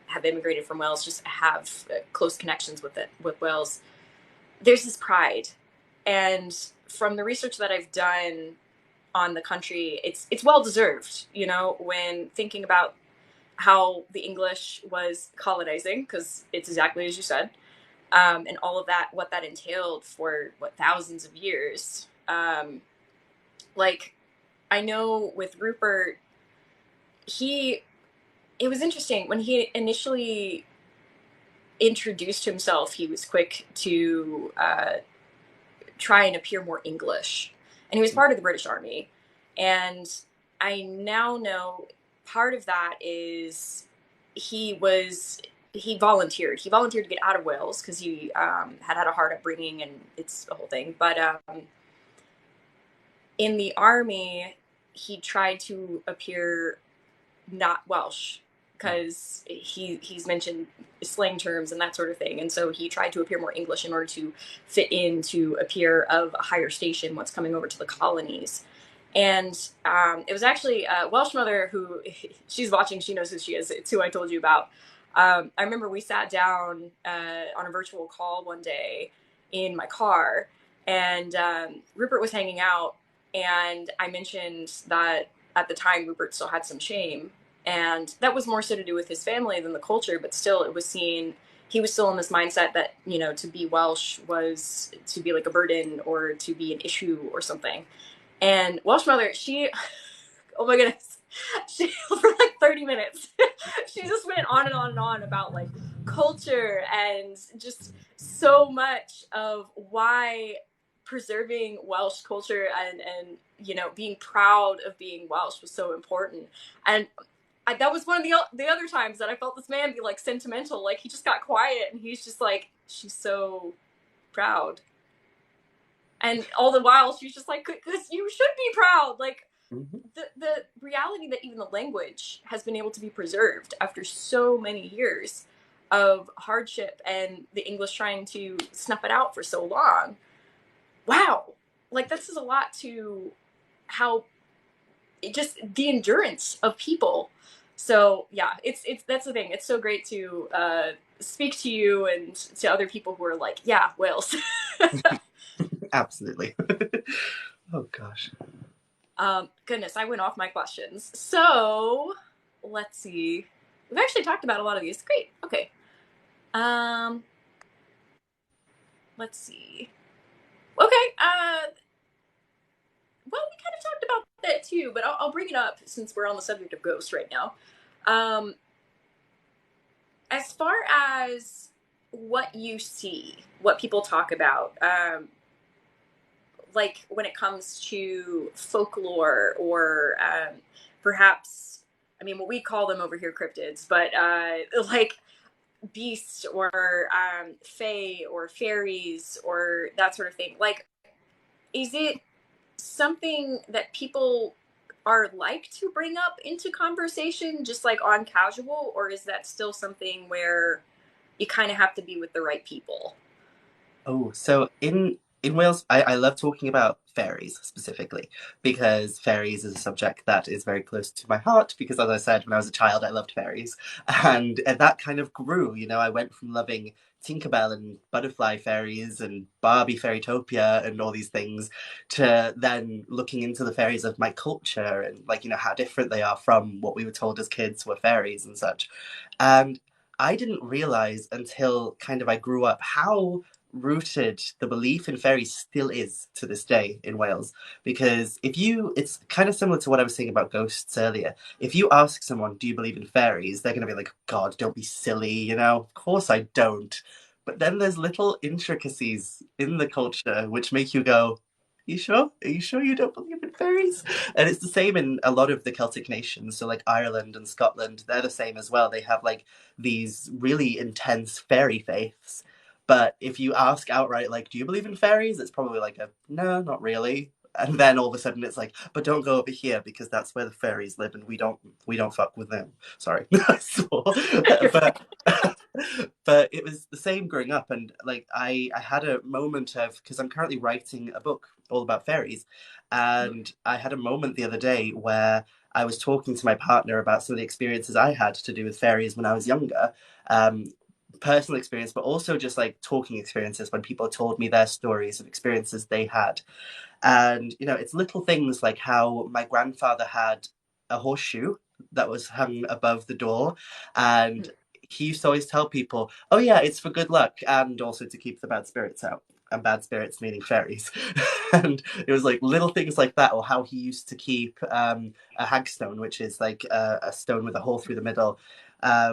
have immigrated from Wales, just have close connections with Wales. There's this pride, and from the research that I've done on the country, it's well deserved. You know, when thinking about how the English was colonizing, because it's exactly as you said, and all of that, what that entailed for what thousands of years. Like I know with Rupert, he it was interesting when he initially introduced himself. He was quick to try and appear more English, and he was part of the British Army. And I now know part of that is he was he volunteered. He volunteered to get out of Wales because he had a hard upbringing, and it's a whole thing. But in the army, he tried to appear not Welsh because he's mentioned slang terms and that sort of thing, and so he tried to appear more English in order to fit in to appear of a higher station once coming over to the colonies. And it was actually a Welsh mother who she's watching. She knows who she is. It's who I told you about. I remember we sat down on a virtual call one day in my car, and Rupert was hanging out, and I mentioned that at the time Rupert still had some shame, and that was more so to do with his family than the culture. But still, it was seen. He was still in this mindset that to be Welsh was to be like a burden or to be an issue or something. And Welsh mother, she, oh my goodness, she for like 30 minutes, she just went on and on and on about like culture and just so much of why preserving Welsh culture and being proud of being Welsh was so important. And that was one of the other times that I felt this man be like sentimental. Like he just got quiet and he's just like, she's so proud. And all the while she's just like, because you should be proud. Like Mm-hmm. the reality that even the language has been able to be preserved after so many years of hardship and the English trying to snuff it out for so long. Wow. Like this is a lot to how just the endurance of people. So yeah, it's that's the thing. It's so great to speak to you and to other people who are like, yeah, Wales. Absolutely. Oh gosh. Goodness, I went off my questions. So let's see. We've actually talked about a lot of these. Great. Okay. Um, let's see. Okay. Well, we kind of talked about that too, but I'll bring it up since we're on the subject of ghosts right now. Um, as far as what you see, what people talk about, like when it comes to folklore or perhaps, I mean, what we call them over here cryptids, but like beasts or fae or fairies or that sort of thing. Like, is it something that people are like to bring up into conversation just like on casual, or is that still something where you kind of have to be with the right people? Oh, so in Wales, I love talking about fairies specifically because fairies is a subject that is very close to my heart. Because as I said, when I was a child, I loved fairies, and that kind of grew. You know, I went from loving Tinkerbell and butterfly fairies and Barbie Fairytopia and all these things to then looking into the fairies of my culture and like how different they are from what we were told as kids were fairies and such. And I didn't realize until kind of I grew up how rooted the belief in fairies still is to this day in Wales. Because it's kind of similar to what I was saying about ghosts earlier. If you ask someone, do you believe in fairies? They're going to be like, God, don't be silly, Of course I don't. But then there's little intricacies in the culture which make you go, you sure? Are you sure you don't believe in fairies? And it's the same in a lot of the Celtic nations. So, like Ireland and Scotland, they're the same as well. They have like these really intense fairy faiths, but if you ask outright, like, do you believe in fairies? It's probably like a no, not really. And then all of a sudden it's like, but don't go over here because that's where the fairies live and we don't fuck with them. Sorry, I swore. You're But fine. But it was the same growing up, and like I had a moment of, because I'm currently writing a book all about fairies, and I had a moment the other day where I was talking to my partner about some of the experiences I had to do with fairies when I was younger. Um, Personal experience, but also just like talking experiences when people told me their stories of experiences they had. And, it's little things like how my grandfather had a horseshoe that was hung above the door. And he used to always tell people, oh, yeah, it's for good luck and also to keep the bad spirits out. And bad spirits meaning fairies. And it was like little things like that, or how he used to keep a hagstone, which is like a stone with a hole through the middle,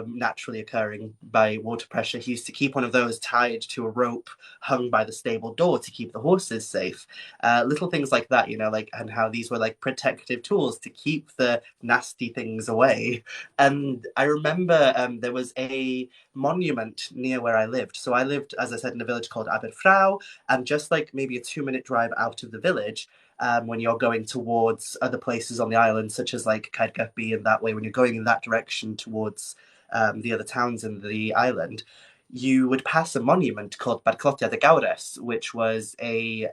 naturally occurring by water pressure. He used to keep one of those tied to a rope hung by the stable door to keep the horses safe. Little things like that, like, and how these were like protective tools to keep the nasty things away. And I remember there was a monument near where I lived. So I lived, as I said, in a village called Aberfrau, and just like maybe a 2-minute drive out of the village, when you're going towards other places on the island, such as like Caergybi and that way, when you're going in that direction towards the other towns in the island, you would pass a monument called RebekahTheGhostguide, which was a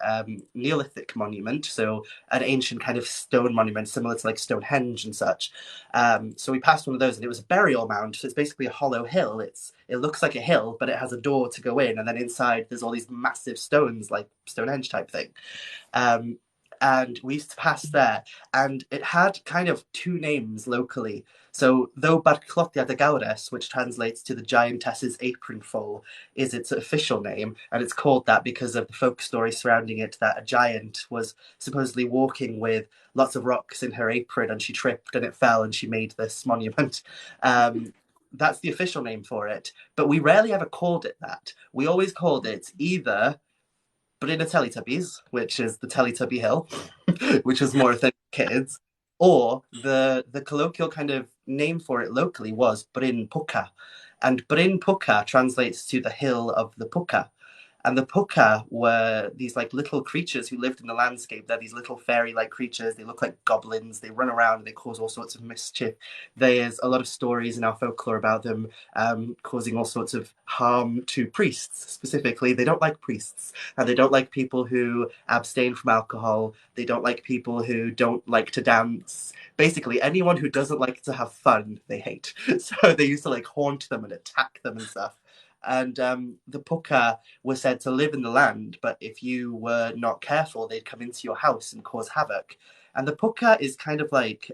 Neolithic monument, so an ancient kind of stone monument similar to like Stonehenge and such. So we passed one of those, and it was a burial mound. So it's basically a hollow hill. It looks like a hill, but it has a door to go in, and then inside there's all these massive stones, like Stonehenge type thing. Um, and we used to pass there, and it had kind of two names locally. So, though RebekahTheGhostguide, which translates to the giantess's apron full, is its official name, and it's called that because of the folk story surrounding it that a giant was supposedly walking with lots of rocks in her apron, and she tripped and it fell, and she made this monument. That's the official name for it, but we rarely ever called it that. We always called it either Bryn y Teletubbies, which is the Teletubby Hill, which is more a thing for kids, or the colloquial kind of name for it locally was Bryn Pwca. And Bryn Pwca translates to the hill of the Pwca. And the Pwca were these like little creatures who lived in the landscape. They're these little fairy-like creatures. They look like goblins. They run around and they cause all sorts of mischief. There's a lot of stories in our folklore about them causing all sorts of harm to priests. Specifically, they don't like priests, and they don't like people who abstain from alcohol. They don't like people who don't like to dance. Basically, anyone who doesn't like to have fun, they hate. So they used to like haunt them and attack them and stuff. And the Pwca were said to live in the land, but if you were not careful, they'd come into your house and cause havoc. And the Pwca is kind of like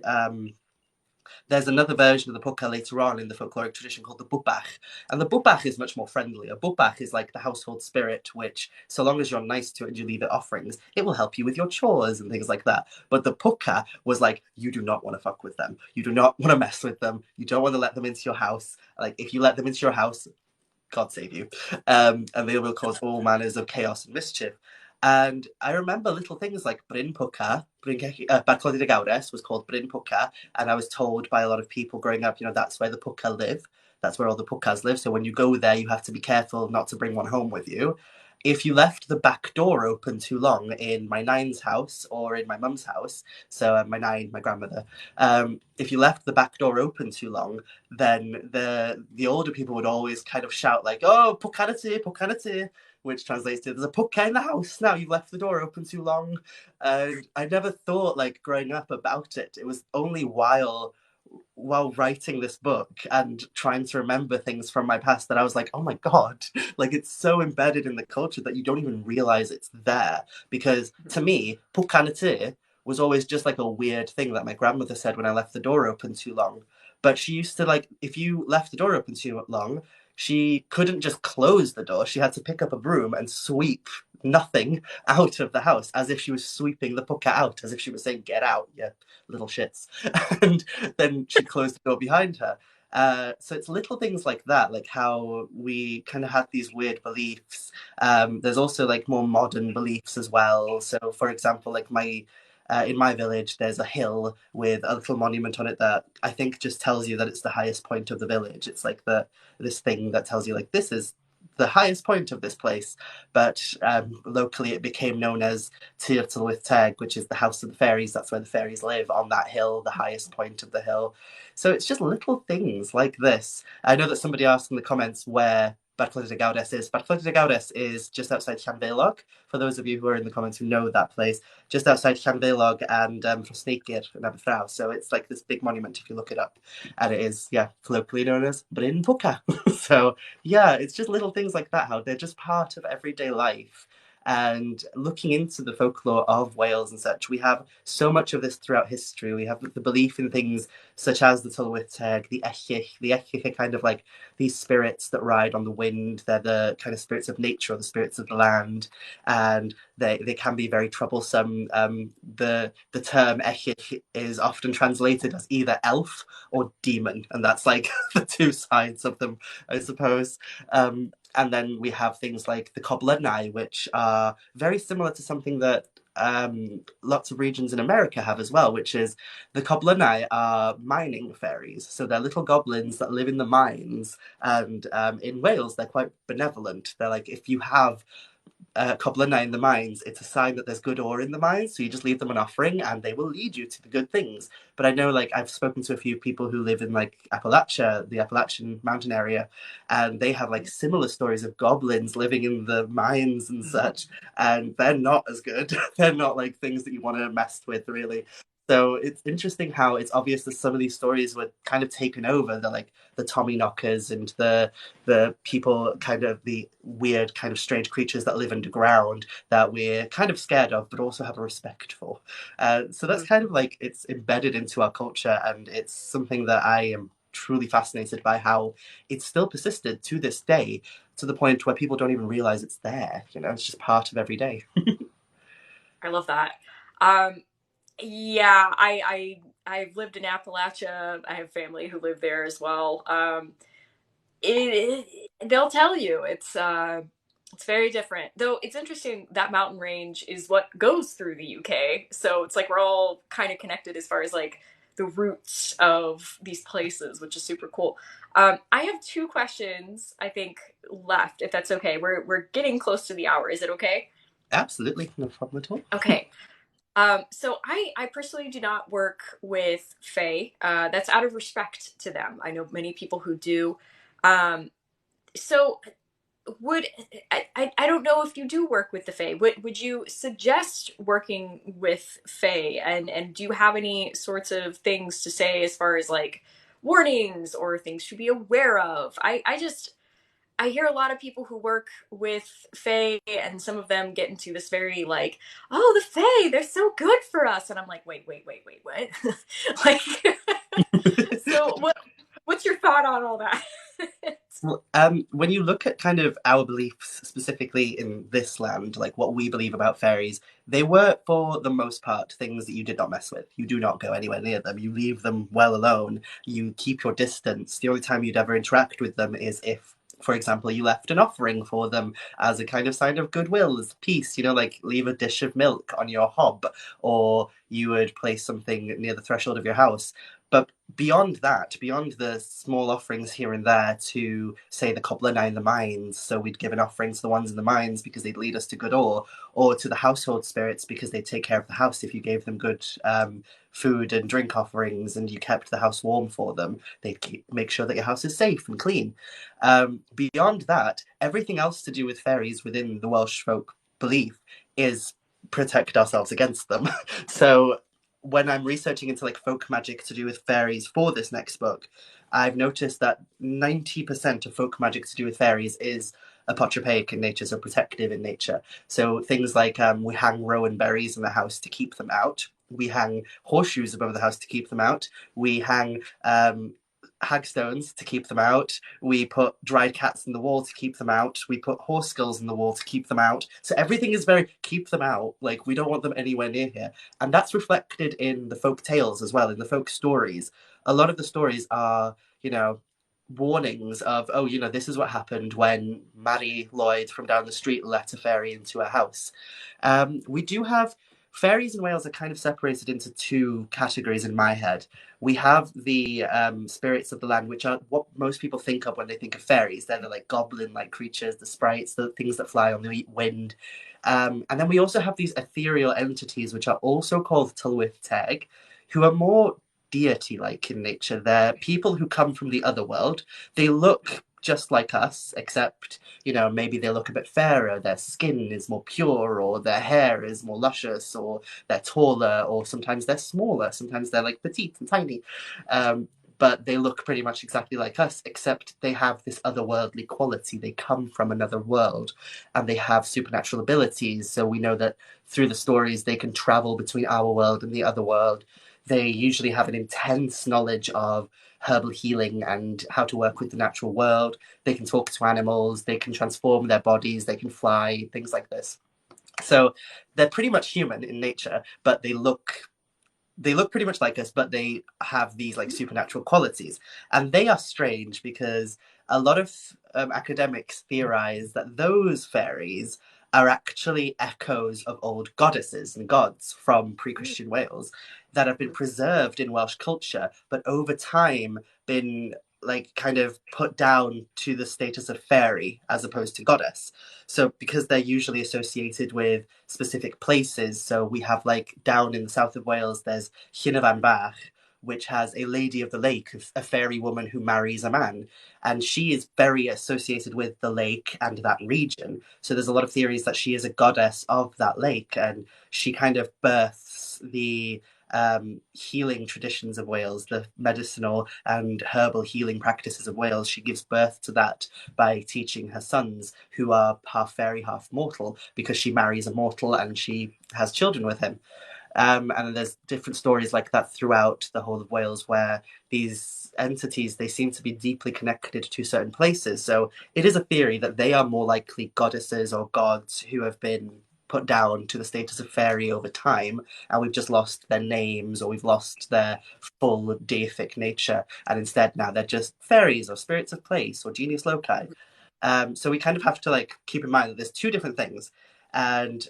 there's another version of the Pwca later on in the folkloric tradition called the Bwbach. And the Bwbach is much more friendly. A Bwbach is like the household spirit, which, so long as you're nice to it and you leave it offerings, it will help you with your chores and things like that. But the Pwca was like, you do not want to fuck with them. You do not want to mess with them. You don't want to let them into your house. Like, if you let them into your house, God save you. And they will cause all manners of chaos and mischief. And I remember little things like Bryn Pwca, Barclay was called Bryn Pwca, and I was told by a lot of people growing up, that's where the Pwca live. That's where all the Pwcas live. So when you go there, you have to be careful not to bring one home with you. If you left the back door open too long in my nine's house or in my mum's house, so my nine, my grandmother, if you left the back door open too long, then the older people would always kind of shout like, "Oh, Pwcanity, Pwcanity," which translates to "There's a Pwca in the house now. You left the door open too long." And I never thought, like growing up, about it. It was only while writing this book and trying to remember things from my past that I was like, oh my God, like it's so embedded in the culture that you don't even realize it's there. Because to me, Pwcanity was always just like a weird thing that my grandmother said when I left the door open too long. But she used to like, if you left the door open too long, she couldn't just close the door. She had to pick up a broom and sweep nothing out of the house as if she was sweeping the Pwca out, as if she was saying, get out, you little shits. And then she closed the door behind her. So it's little things like that, like how we kind of had these weird beliefs. There's also like more modern beliefs as well. So, for example, like in my village, there's a hill with a little monument on it that I think just tells you that it's the highest point of the village. It's like this thing that tells you like this is the highest point of this place, but locally it became known as Tir Tylwyth Teg, which is the house of the fairies. That's where the fairies live, on that hill, the highest point of the hill. So it's just little things like this. I know that somebody asked in the comments where Barclay-de-Gaudes is. Barclay-de-Gaudes is just outside Llanfaelog, for those of you who are in the comments who know that place, just outside Llanfaelog and Frosneigr in Aberfraw. So it's like this big monument if you look it up. And it is, yeah, colloquially known as Bryn Pwca. So, yeah, it's just little things like that, how they're just part of everyday life. And looking into the folklore of Wales and such, we have so much of this throughout history. We have the belief in things such as the Tylwyth Teg, the Ellich. The Ellich are kind of like these spirits that ride on the wind. They're the kind of spirits of nature or the spirits of the land, and they can be very troublesome. The term Ellich is often translated as either elf or demon, and that's like the two sides of them, I suppose. And then we have things like the Coblynau, which are very similar to something that lots of regions in America have as well, which is the Coblynau are mining fairies. So they're little goblins that live in the mines. And in Wales, they're quite benevolent. They're like, if you have Coblynau in the mines, it's a sign that there's good ore in the mines. So you just leave them an offering and they will lead you to the good things. But I know, like, I've spoken to a few people who live in, like, Appalachia, the Appalachian mountain area, and they have, like, similar stories of goblins living in the mines and such. And they're not as good. They're not, like, things that you want to mess with, really. So it's interesting how it's obvious that some of these stories were kind of taken over. They're like the Tommy knockers and the people, kind of the weird, kind of strange creatures that live underground that we're kind of scared of, but also have a respect for. So that's kind of like it's embedded into our culture, and it's something that I am truly fascinated by how it's still persisted to this day, to the point where people don't even realize it's there. You know, it's just part of every day. I love that. Um, yeah, I've lived in Appalachia. I have family who live there as well. They'll tell you it's very different. Though it's interesting that mountain range is what goes through the UK. So it's like we're all kind of connected as far as like the roots of these places, which is super cool. I have two questions I think left, if that's okay. We're getting close to the hour. Is it okay? Absolutely, no problem at all. Okay. So I personally do not work with Fae. That's out of respect to them. I know many people who do. Um, so would I don't know if you do work with the Fae. Would you suggest working with Fae? And do you have any sorts of things to say as far as like warnings or things to be aware of? I just I hear a lot of people who work with Fae, and some of them get into this very like, oh, the Fae, they're so good for us, and I'm like, wait, what? Like, so what's your thought on all that? Well, when you look at kind of our beliefs specifically in this land, like what we believe about fairies, they were for the most part things that you did not mess with. You do not go anywhere near them. You leave them well alone. You keep your distance. The only time you'd ever interact with them is if, for example, you left an offering for them as a kind of sign of goodwill, as peace, you know, like leave a dish of milk on your hob, or you would place something near the threshold of your house. But beyond that, beyond the small offerings here and there to, say, the Coblynau in the mines, so we'd give an offering to the ones in the mines because they'd lead us to good ore, or to the household spirits because they'd take care of the house if you gave them good food and drink offerings and you kept the house warm for them. They'd make sure that your house is safe and clean. Beyond that, everything else to do with fairies within the Welsh folk belief is protect ourselves against them. So when I'm researching into like folk magic to do with fairies for this next book, I've noticed that 90% of folk magic to do with fairies is apotropaic in nature, so protective in nature. So things like we hang rowan berries in the house to keep them out. We hang horseshoes above the house to keep them out. We hang hagstones to keep them out. We put dried cats in the wall to keep them out. We put horse skulls in the wall to keep them out. So everything is very keep them out. Like we don't want them anywhere near here. And that's reflected in the folk tales as well, in the folk stories. A lot of the stories are, you know, warnings of, oh, you know, this is what happened when Mary Lloyd from down the street let a fairy into her house. We do have fairies in Wales are kind of separated into two categories in my head. We have the spirits of the land, which are what most people think of when they think of fairies. They're the like goblin-like creatures, the sprites, the things that fly on the wind. And then we also have these ethereal entities, which are also called Tylwyth Teg, who are more deity-like in nature. They're people who come from the other world. They look just like us, except, maybe they look a bit fairer, their skin is more pure, or their hair is more luscious, or they're taller, or sometimes they're smaller, sometimes they're like petite and tiny. But they look pretty much exactly like us, except they have this otherworldly quality. They come from another world and they have supernatural abilities. So we know that through the stories, they can travel between our world and the other world. They usually have an intense knowledge of herbal healing and how to work with the natural world. They can talk to animals, they can transform their bodies, they can fly, things like this. So they're pretty much human in nature, but they look pretty much like us, but they have these like supernatural qualities, and they are strange because a lot of academics theorize that those fairies are actually echoes of old goddesses and gods from pre-Christian Wales that have been preserved in Welsh culture, but over time been like kind of put down to the status of fairy as opposed to goddess. So because they're usually associated with specific places, so we have like down in the south of Wales, there's Llynyvan Bach, which has a lady of the lake, a fairy woman who marries a man. And she is very associated with the lake and that region. So there's a lot of theories that she is a goddess of that lake, and she kind of births the healing traditions of Wales, the medicinal and herbal healing practices of Wales. She gives birth to that by teaching her sons, who are half fairy, half mortal, because she marries a mortal and she has children with him. And there's different stories like that throughout the whole of Wales where these entities, they seem to be deeply connected to certain places. So it is a theory that they are more likely goddesses or gods who have been put down to the status of fairy over time, and we've just lost their names or we've lost their full deific nature, and instead now they're just fairies or spirits of place or genius loci. So we kind of have to like keep in mind that there's two different things. And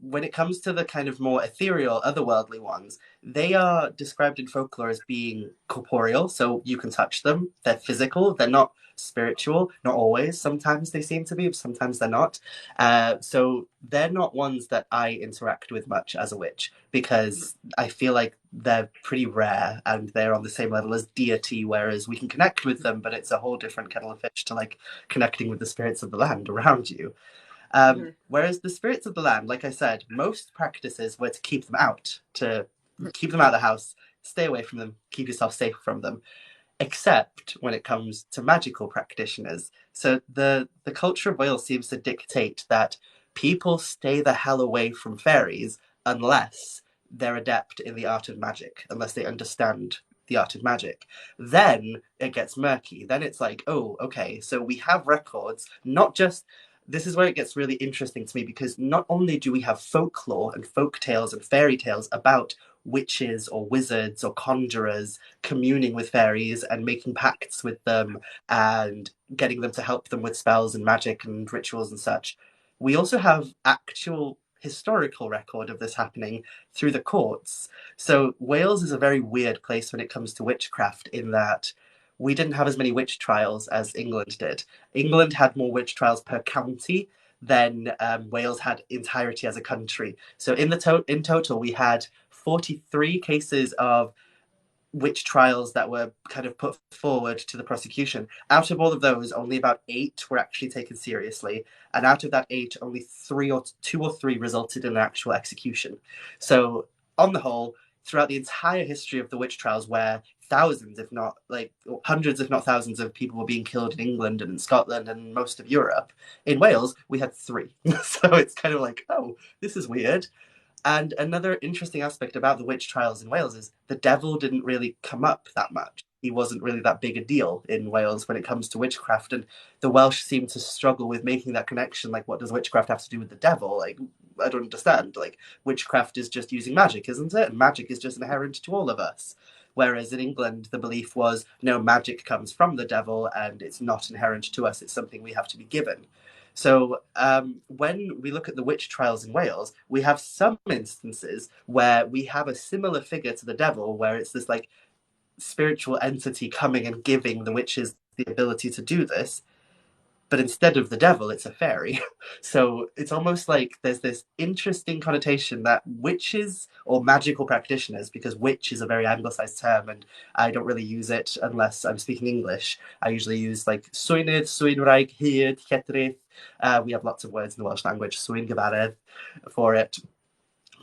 when it comes to the kind of more ethereal, otherworldly ones, they are described in folklore as being corporeal, so you can touch them. They're physical. They're not spiritual. Not always. Sometimes they seem to be. Sometimes they're not. So they're not ones that I interact with much as a witch because I feel like they're pretty rare and they're on the same level as deity. Whereas we can connect with them, but it's a whole different kettle of fish to like connecting with the spirits of the land around you. Whereas the spirits of the land, like I said, most practices were to keep them out, to keep them out of the house, stay away from them, keep yourself safe from them, except when it comes to magical practitioners. So the culture of Wales seems to dictate that people stay the hell away from fairies unless they're adept in the art of magic, unless they understand the art of magic. Then it gets murky. Then it's like, oh, okay, so we have records, not just this is where it gets really interesting to me because not only do we have folklore and folk tales and fairy tales about witches or wizards or conjurers communing with fairies and making pacts with them and getting them to help them with spells and magic and rituals and such. We also have actual historical record of this happening through the courts. So Wales is a very weird place when it comes to witchcraft in that we didn't have as many witch trials as England did. England had more witch trials per county than Wales had entirety as a country. So in total, we had 43 cases of witch trials that were kind of put forward to the prosecution. Out of all of those, only about 8 were actually taken seriously, and out of that 8, only 2 or 3 resulted in an actual execution. So, on the whole, throughout the entire history of the witch trials, where thousands, if not like hundreds, if not thousands, of people were being killed in England and in Scotland and most of Europe, in Wales we had 3. So it's kind of like, oh, this is weird. And another interesting aspect about the witch trials in Wales is the devil didn't really come up that much. He wasn't really that big a deal in Wales when it comes to witchcraft. And the Welsh seem to struggle with making that connection. Like, what does witchcraft have to do with the devil? Like, I don't understand. Like, witchcraft is just using magic, isn't it? And magic is just inherent to all of us. Whereas in England, the belief was no, magic comes from the devil and it's not inherent to us. It's something we have to be given. So when we look at the witch trials in Wales, we have some instances where we have a similar figure to the devil, where it's this like spiritual entity coming and giving the witches the ability to do this, but instead of the devil, it's a fairy. So it's almost like there's this interesting connotation that witches or magical practitioners, because witch is a very anglicized term and I don't really use it unless I'm speaking English. I usually use like Swynydd, Swynwraig, Hyd, Lletrydd. We have lots of words in the Welsh language, Swyn Gyfaredd for it,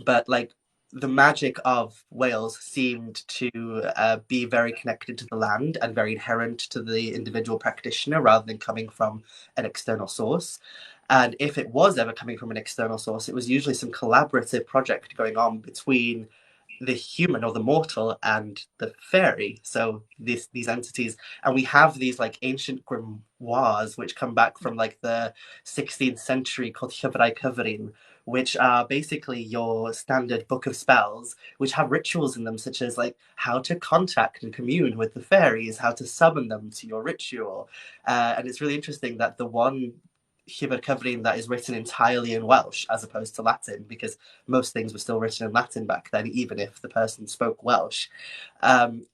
but like the magic of Wales seemed to be very connected to the land and very inherent to the individual practitioner rather than coming from an external source. And if it was ever coming from an external source, it was usually some collaborative project going on between the human or the mortal and the fairy. So these entities, and we have these like ancient grimoires which come back from like the 16th century called Llyfrau Cyfrin, which are basically your standard book of spells, which have rituals in them, such as like how to contact and commune with the fairies, how to summon them to your ritual. And it's really interesting that the one Llyfr Cyfrin that is written entirely in Welsh as opposed to Latin, because most things were still written in Latin back then, even if the person spoke Welsh. Um,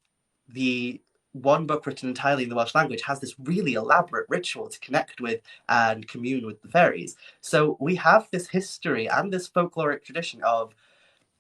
the one book written entirely in the Welsh language has this really elaborate ritual to connect with and commune with the fairies. So we have this history and this folkloric tradition of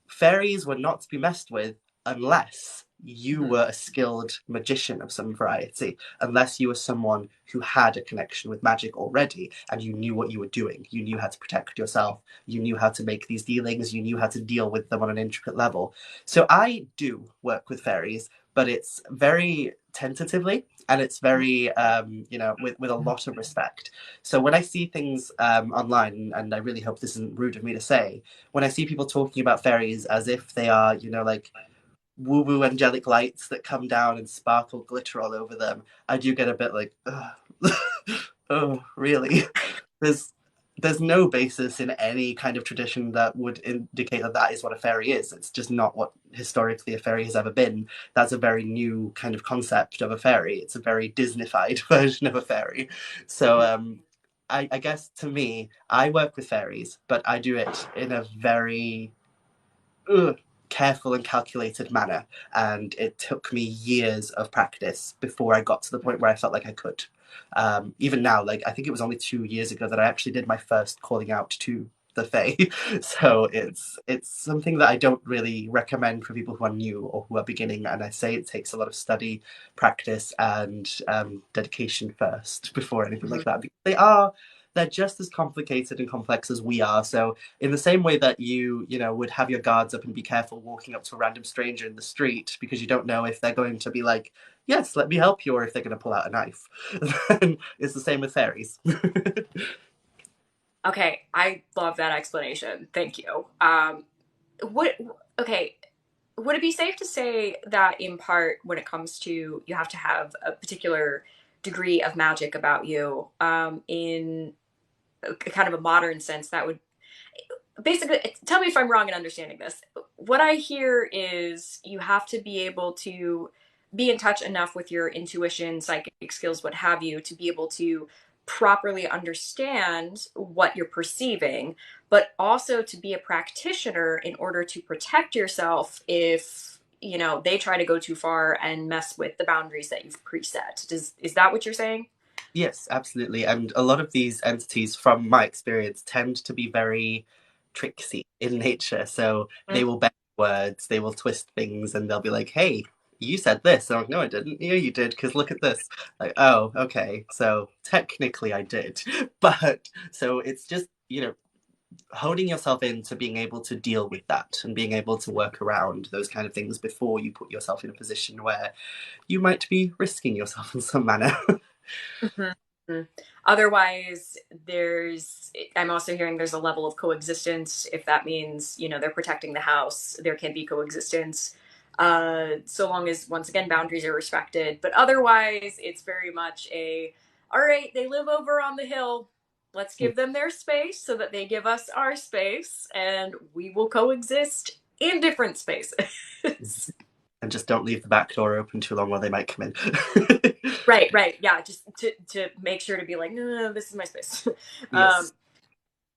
fairies were not to be messed with unless you Mm-hmm. were a skilled magician of some variety, unless you were someone who had a connection with magic already and you knew what you were doing. You knew how to protect yourself, you knew how to make these dealings, you knew how to deal with them on an intricate level. So I do work with fairies, but it's very tentatively and it's very with a lot of respect. So when I see things online, and I really hope this isn't rude of me to say, when I see people talking about fairies as if they are, like woo woo angelic lights that come down and sparkle glitter all over them, I do get a bit like, oh, really? There's there's no basis in any kind of tradition that would indicate that that is what a fairy is. It's just not what historically a fairy has ever been. That's a very new kind of concept of a fairy. It's a very Disneyfied version of a fairy. So I guess to me, I work with fairies, but I do it in a very careful and calculated manner. And it took me years of practice before I got to the point where I felt like I could. Even now, like I think it was only 2 years ago that I actually did my first calling out to the Fae. So it's something that I don't really recommend for people who are new or who are beginning. And I say it takes a lot of study, practice, and dedication first before anything Mm-hmm. like that. Because they're just as complicated and complex as we are. So in the same way that you would have your guards up and be careful walking up to a random stranger in the street because you don't know if they're going to be like, yes, let me help you, or if they're going to pull out a knife. Then it's the same with fairies. Okay, I love that explanation. Thank you. What? Okay, would it be safe to say that in part, when it comes to you have to have a particular degree of magic about you, in a kind of a modern sense, that would basically tell me if I'm wrong in understanding this. What I hear is you have to be able to be in touch enough with your intuition, psychic skills, what have you, to be able to properly understand what you're perceiving, but also to be a practitioner in order to protect yourself if they try to go too far and mess with the boundaries that you've preset. Is that what you're saying? Yes, absolutely. And a lot of these entities, from my experience, tend to be very tricksy in nature. So they will bend words, they will twist things, and they'll be like, hey, you said this. And I'm like, no, I didn't. Yeah, you did, because look at this. Like, oh, okay. So technically I did. But so it's just, honing yourself into being able to deal with that and being able to work around those kind of things before you put yourself in a position where you might be risking yourself in some manner. Mm-hmm. Otherwise, I'm also hearing there's a level of coexistence. If that means, they're protecting the house, there can be coexistence. So long as, once again, boundaries are respected. But otherwise, it's very much all right, they live over on the hill. Let's give them their space so that they give us our space, and we will coexist in different spaces. And just don't leave the back door open too long, or they might come in. Right, right. Yeah, just to make sure to be like, no, no, no, this is my space. um, Yes.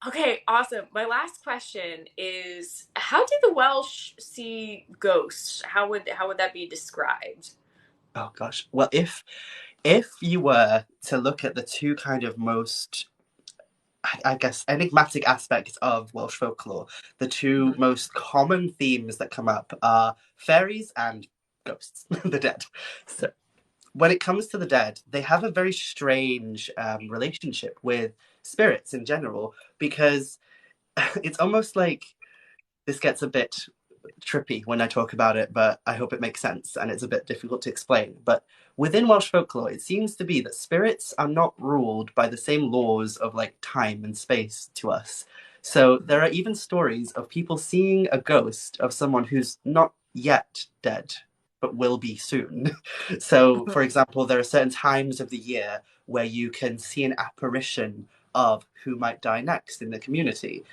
okay, awesome. My last question is, how do the Welsh see ghosts? How would that be described? Oh gosh. Well, if you were to look at the two kind of most, I guess, enigmatic aspects of Welsh folklore, the two Mhm. most common themes that come up are fairies and ghosts, the dead. So when it comes to the dead, they have a very strange relationship with spirits in general, because it's almost like this gets a bit trippy when I talk about it, but I hope it makes sense, and it's a bit difficult to explain. But within Welsh folklore, it seems to be that spirits are not ruled by the same laws of like time and space to us. So there are even stories of people seeing a ghost of someone who's not yet dead, but will be soon. So, for example, there are certain times of the year where you can see an apparition of who might die next in the community.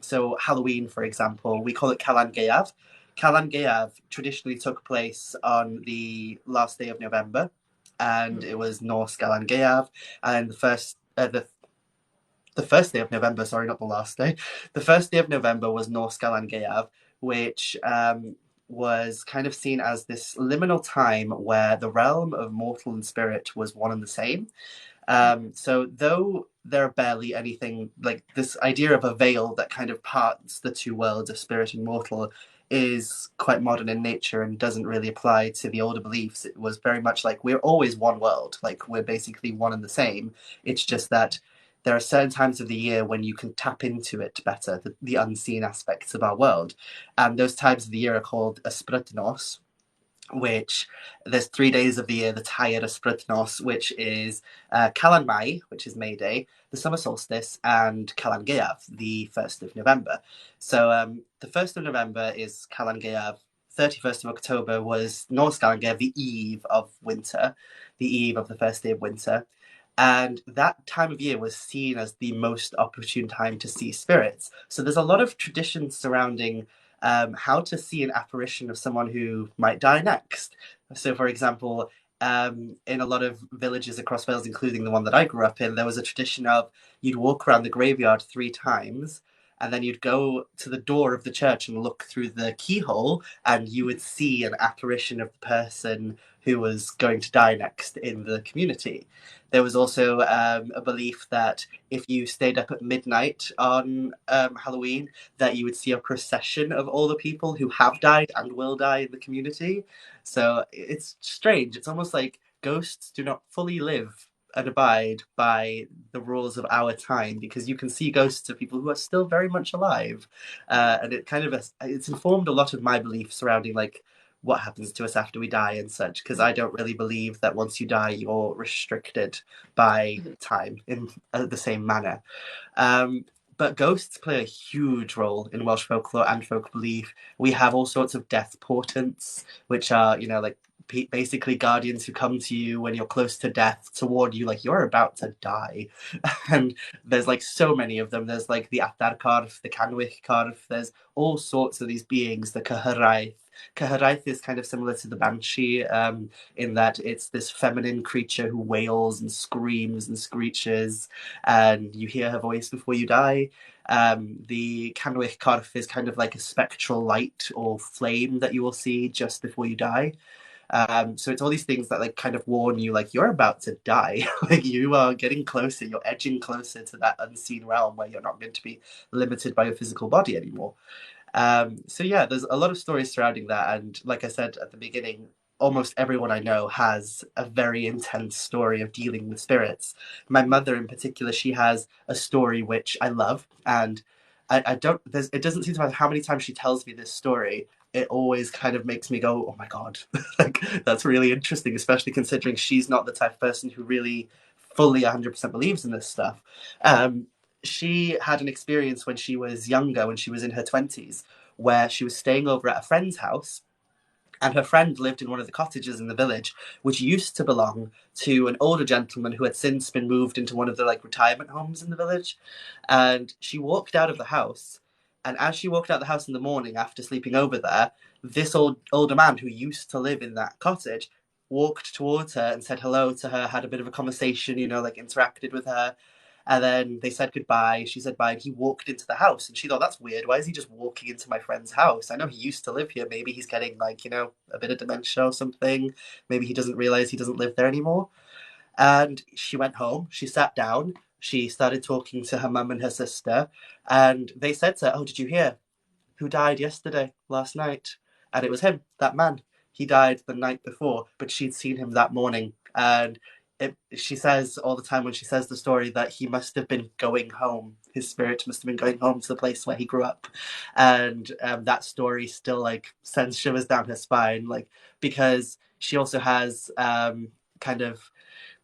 So Halloween, for example, we call it Calan Gaeaf. Calan Gaeaf traditionally took place on the last day of November, and it was Norse Calan Gaeaf. And the first day of November, sorry, not the last day. The first day of November was Norse Calan Gaeaf, which was kind of seen as this liminal time where the realm of mortal and spirit was one and the same. So though there are barely anything like this idea of a veil that kind of parts the two worlds of spirit and mortal is quite modern in nature and doesn't really apply to the older beliefs. It was very much like we're always one world, like we're basically one and the same. It's just that there are certain times of the year when you can tap into it better, the unseen aspects of our world. And those times of the year are called Ysbrydnos, which there's 3 days of the year, the Tair Ysbrydnos, which is Calan Mai, which is May Day, the summer solstice, and Calan Gaeaf, the 1st of November. So the 1st of November is Calan Gaeaf. 31st of October was Norse Calan Gaeaf, the eve of winter, the eve of the first day of winter. And that time of year was seen as the most opportune time to see spirits. So there's a lot of tradition surrounding how to see an apparition of someone who might die next. So, for example, in a lot of villages across Wales, including the one that I grew up in, there was a tradition of you'd walk around the graveyard 3 times. And then you'd go to the door of the church and look through the keyhole, and you would see an apparition of the person who was going to die next in the community. There was also a belief that if you stayed up at midnight on Halloween, that you would see a procession of all the people who have died and will die in the community. So it's strange. It's almost like ghosts do not fully live and abide by the rules of our time, because you can see ghosts of people who are still very much alive, and it kind of it's informed a lot of my beliefs surrounding like what happens to us after we die and such, because I don't really believe that once you die you're restricted by time in the same manner. um, but ghosts play a huge role in Welsh folklore and folk belief. We have all sorts of death portents, which are, like basically guardians who come to you when you're close to death to warn you, like you're about to die. And there's like so many of them. There's like the Adar Corff, the Canwych Corff. There's all sorts of these beings, the Cyhyraeth. Cyhyraeth is kind of similar to the Banshee, in that it's this feminine creature who wails and screams and screeches, and you hear her voice before you die. The Canwych Corff is kind of like a spectral light or flame that you will see just before you die. So it's all these things that like kind of warn you, like you're about to die, like you are getting closer, you're edging closer to that unseen realm where you're not going to be limited by your physical body anymore. So yeah, there's a lot of stories surrounding that, and like I said at the beginning, almost everyone I know has a very intense story of dealing with spirits. My mother, in particular, she has a story which I love, and I don't. It doesn't seem to matter how many times she tells me this story. It always kind of makes me go, "Oh my god, like that's really interesting," especially considering she's not the type of person who really fully 100% believes in this stuff. Um, she had an experience when she was younger, when she was in her 20s, where she was staying over at a friend's house, and her friend lived in one of the cottages in the village, which used to belong to an older gentleman who had since been moved into one of the like retirement homes in the village. And she walked out of the house, And as she walked out the house in the morning after sleeping over there, this older man who used to live in that cottage walked towards her and said hello to her, had a bit of a conversation, like interacted with her. And then they said goodbye. She said bye, and he walked into the house. And she thought, that's weird. Why is he just walking into my friend's house? I know he used to live here. Maybe he's getting, like, a bit of dementia or something. Maybe he doesn't realize he doesn't live there anymore. And she went home. She sat down. She started talking to her mum and her sister. And they said to her, oh, did you hear who died last night? And it was him, that man. He died the night before, but she'd seen him that morning. And she says all the time when she says the story that he must have been going home. His spirit must have been going home to the place where he grew up. And that story still like sends shivers down her spine, like, because she also has kind of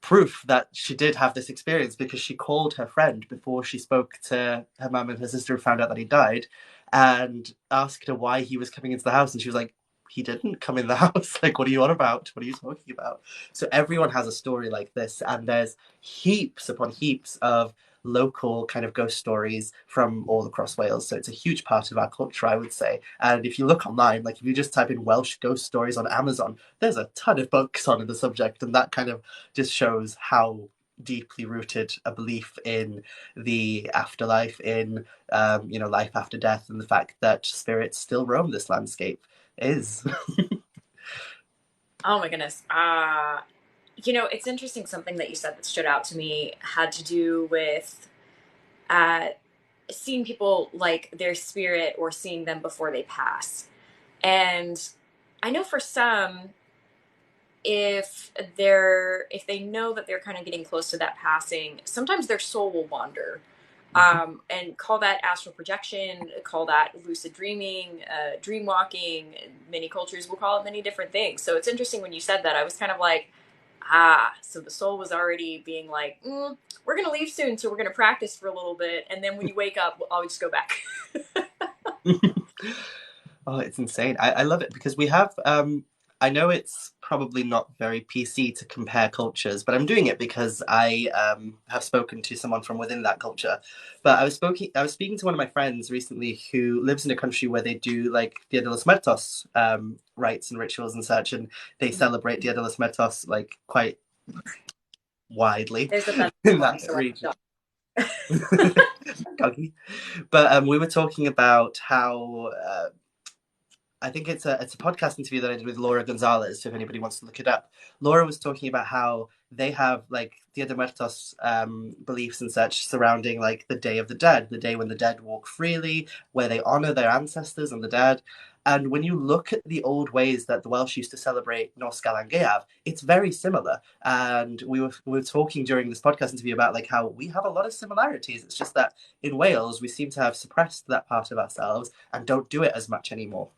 proof that she did have this experience, because she called her friend before she spoke to her mum and her sister and found out that he died, and asked her why he was coming into the house. And she was like, he didn't come in the house. Like, what are you on about? What are you talking about? So everyone has a story like this, and there's heaps upon heaps of local kind of ghost stories from all across Wales. So it's a huge part of our culture, I would say. And if you look online, like if you just type in Welsh ghost stories on Amazon, there's a ton of books on the subject, and that kind of just shows how deeply rooted a belief in the afterlife, in life after death, and the fact that spirits still roam this landscape is. Oh my goodness. It's interesting. Something that you said that stood out to me had to do with uh, seeing people like their spirit or seeing them before they pass. And I know for some, if they know that they're kind of getting close to that passing, sometimes their soul will wander. And call that astral projection, call that lucid dreaming, dream walking. Many cultures will call it many different things. So it's interesting when you said that. I was kind of like, so the soul was already being like, we're going to leave soon, so we're going to practice for a little bit. And then when you wake up, I'll just go back. Oh, it's insane. I love it because we have I know it's probably not very PC to compare cultures, but I'm doing it because I have spoken to someone from within that culture. But I was speaking to one of my friends recently who lives in a country where they do like Dia de los Muertos rites and rituals and such, and they celebrate Dia de los Muertos like quite widely There's a best in one, that so region. But we were talking about how I think it's a podcast interview that I did with Laura Gonzalez. So if anybody wants to look it up, Laura was talking about how they have like Dia de Muertos beliefs and such surrounding like the Day of the Dead, the day when the dead walk freely, where they honor their ancestors and the dead. And when you look at the old ways that the Welsh used to celebrate Nos Galan Gaeaf, it's very similar. And we were talking during this podcast interview about like how we have a lot of similarities. It's just that in Wales we seem to have suppressed that part of ourselves and don't do it as much anymore.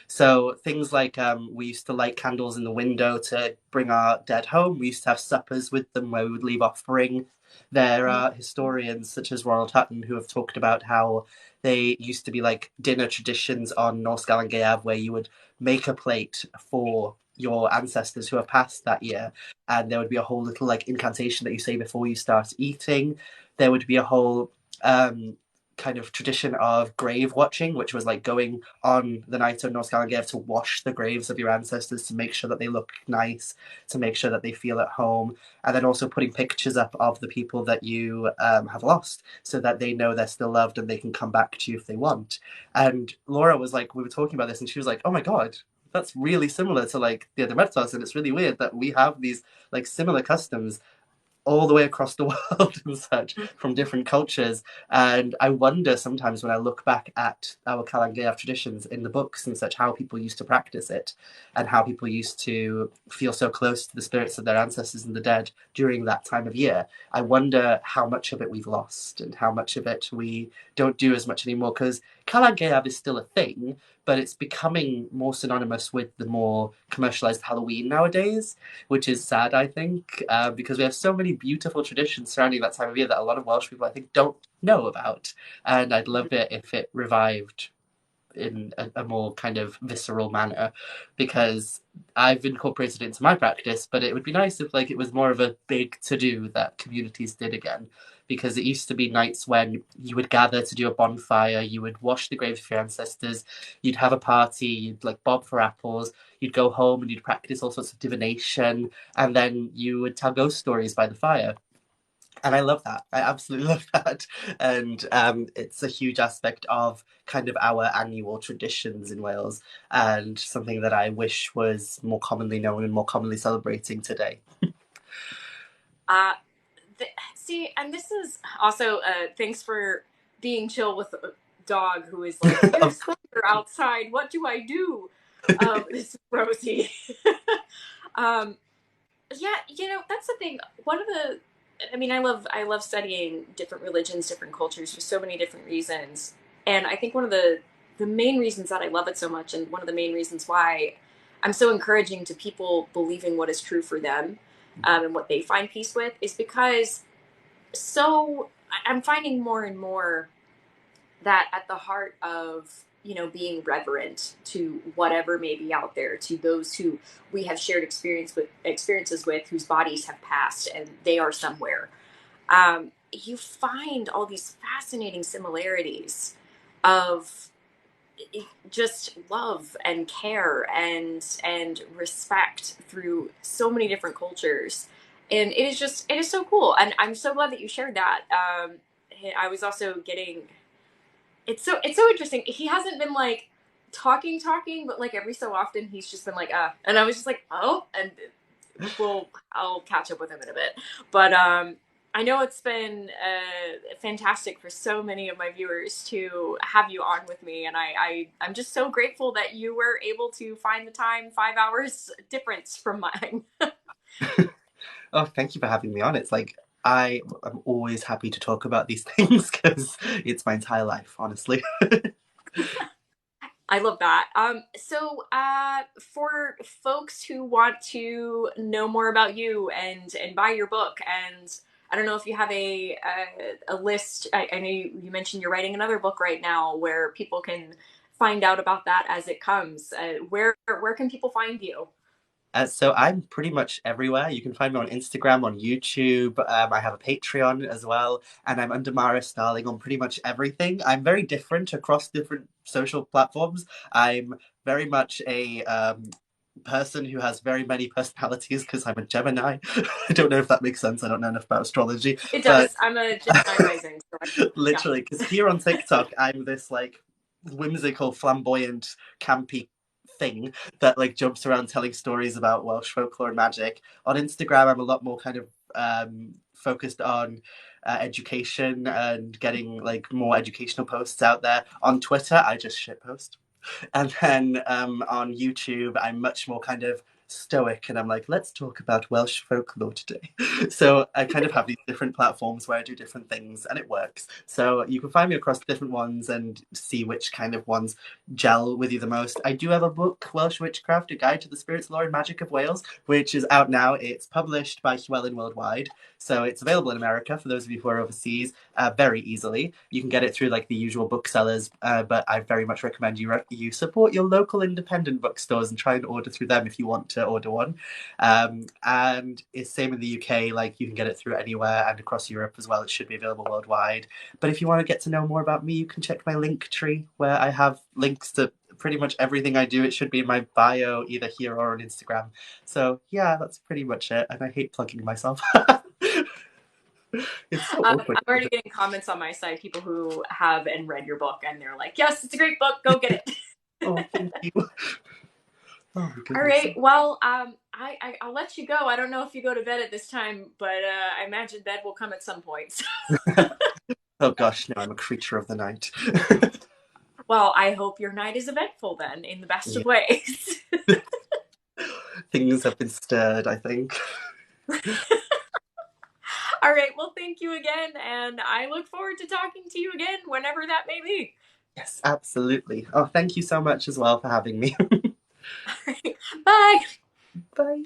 So things like we used to light candles in the window to bring our dead home. We used to have suppers with them where we would leave offering. There are historians such as Ronald Hutton who have talked about how they used to be like dinner traditions on Nos Galan Gaeaf where you would make a plate for your ancestors who have passed that year, and there would be a whole little like incantation that you say before you start eating. There would be a whole kind of tradition of grave watching, which was like going on the night of Nos Galan Gaeaf to wash the graves of your ancestors to make sure that they look nice, to make sure that they feel at home, and then also putting pictures up of the people that you have lost so that they know they're still loved and they can come back to you if they want. And Laura was like, we were talking about this, and she was like, oh my God, that's really similar to like the other Muertos, and it's really weird that we have these like similar customs all the way across the world and such from different cultures. And I wonder sometimes when I look back at our Calan Gaeaf traditions in the books and such, how people used to practice it and how people used to feel so close to the spirits of their ancestors and the dead during that time of year. I wonder how much of it we've lost and how much of it we don't do as much anymore, because Calan Gaeaf is still a thing, but it's becoming more synonymous with the more commercialized Halloween nowadays, which is sad, I think, because we have so many beautiful traditions surrounding that time of year that a lot of Welsh people, I think, don't know about. And I'd love it if it revived in a more kind of visceral manner, because I've incorporated it into my practice, but it would be nice if like it was more of a big to do that communities did again. Because it used to be nights when you would gather to do a bonfire, you would wash the graves of your ancestors, you'd have a party, you'd like bob for apples, you'd go home and you'd practice all sorts of divination, and then you would tell ghost stories by the fire. And I love that. I absolutely love that. And it's a huge aspect of kind of our annual traditions in Wales, and something that I wish was more commonly known and more commonly celebrating today. Uh, See, and this is also thanks for being chill with a dog who is like, Of "There's thunder outside. What do I do?" This is Rosie. um, yeah, that's the thing. One of the, I mean, I love studying different religions, different cultures for so many different reasons, and I think one of the main reasons that I love it so much, and one of the main reasons why I'm so encouraging to people believing what is true for them, and what they find peace with, is because I'm finding more and more that at the heart of being reverent to whatever may be out there, to those who we have shared experiences with, whose bodies have passed and they are somewhere, you find all these fascinating similarities of just love and care and respect through so many different cultures, and it is so cool, and I'm so glad that you shared that. I was also getting, it's so interesting. He hasn't been like talking, but like every so often he's just been like and I was just like, oh, and I'll catch up with him in a bit. But I know it's been fantastic for so many of my viewers to have you on with me, and I'm just so grateful that you were able to find the time, 5 hours difference from mine. Oh, thank you for having me on. It's like I am always happy to talk about these things because it's my entire life, honestly. I love that. For folks who want to know more about you and buy your book, and I don't know if you have a list. I know you mentioned you're writing another book right now, where people can find out about that as it comes. Where can people find you? So I'm pretty much everywhere. You can find me on Instagram, on YouTube. I have a Patreon as well, and I'm under Mhara Starling on pretty much everything. I'm very different across different social platforms. I'm very much a person who has very many personalities because I'm a Gemini. I don't know if that makes sense. I don't know enough about astrology, It but does. I'm a Gemini rising, so yeah. literally, because here on TikTok, I'm this like whimsical, flamboyant, campy thing that like jumps around telling stories about Welsh folklore and magic. On Instagram, I'm a lot more kind of focused on education and getting like more educational posts out there. On Twitter, I just shitpost. And then on YouTube, I'm much more kind of stoic and I'm like, let's talk about Welsh folklore today. So I kind of have these different platforms where I do different things and it works. So you can find me across different ones and see which kind of ones gel with you the most. I do have a book, Welsh Witchcraft, A Guide to the Spirits, Lore and Magic of Wales, which is out now. It's published by Llewellyn Worldwide. So it's available in America for those of you who are overseas very easily. You can get it through like the usual booksellers, but I very much recommend you support your local independent bookstores and try and order through them if you want to order one. And it's same in the UK, like you can get it through anywhere and across Europe as well. It should be available worldwide. But if you want to get to know more about me, you can check my link tree where I have links to pretty much everything I do. It should be in my bio, either here or on Instagram. So yeah, that's pretty much it. And I hate plugging myself. It's so awkward. I'm already getting comments on my site, people who have and read your book, and they're like, "Yes, it's a great book. Go get it." Oh, thank you. Oh my All goodness. right. Well, I'll let you go. I don't know if you go to bed at this time, but I imagine bed will come at some point. Oh gosh, no, I'm a creature of the night. Well, I hope your night is eventful then, in the best Yeah. of ways. Things have been stirred, I think. All right. Well, thank you again, and I look forward to talking to you again whenever that may be. Yes, absolutely. Oh, thank you so much as well for having me. Bye. Bye.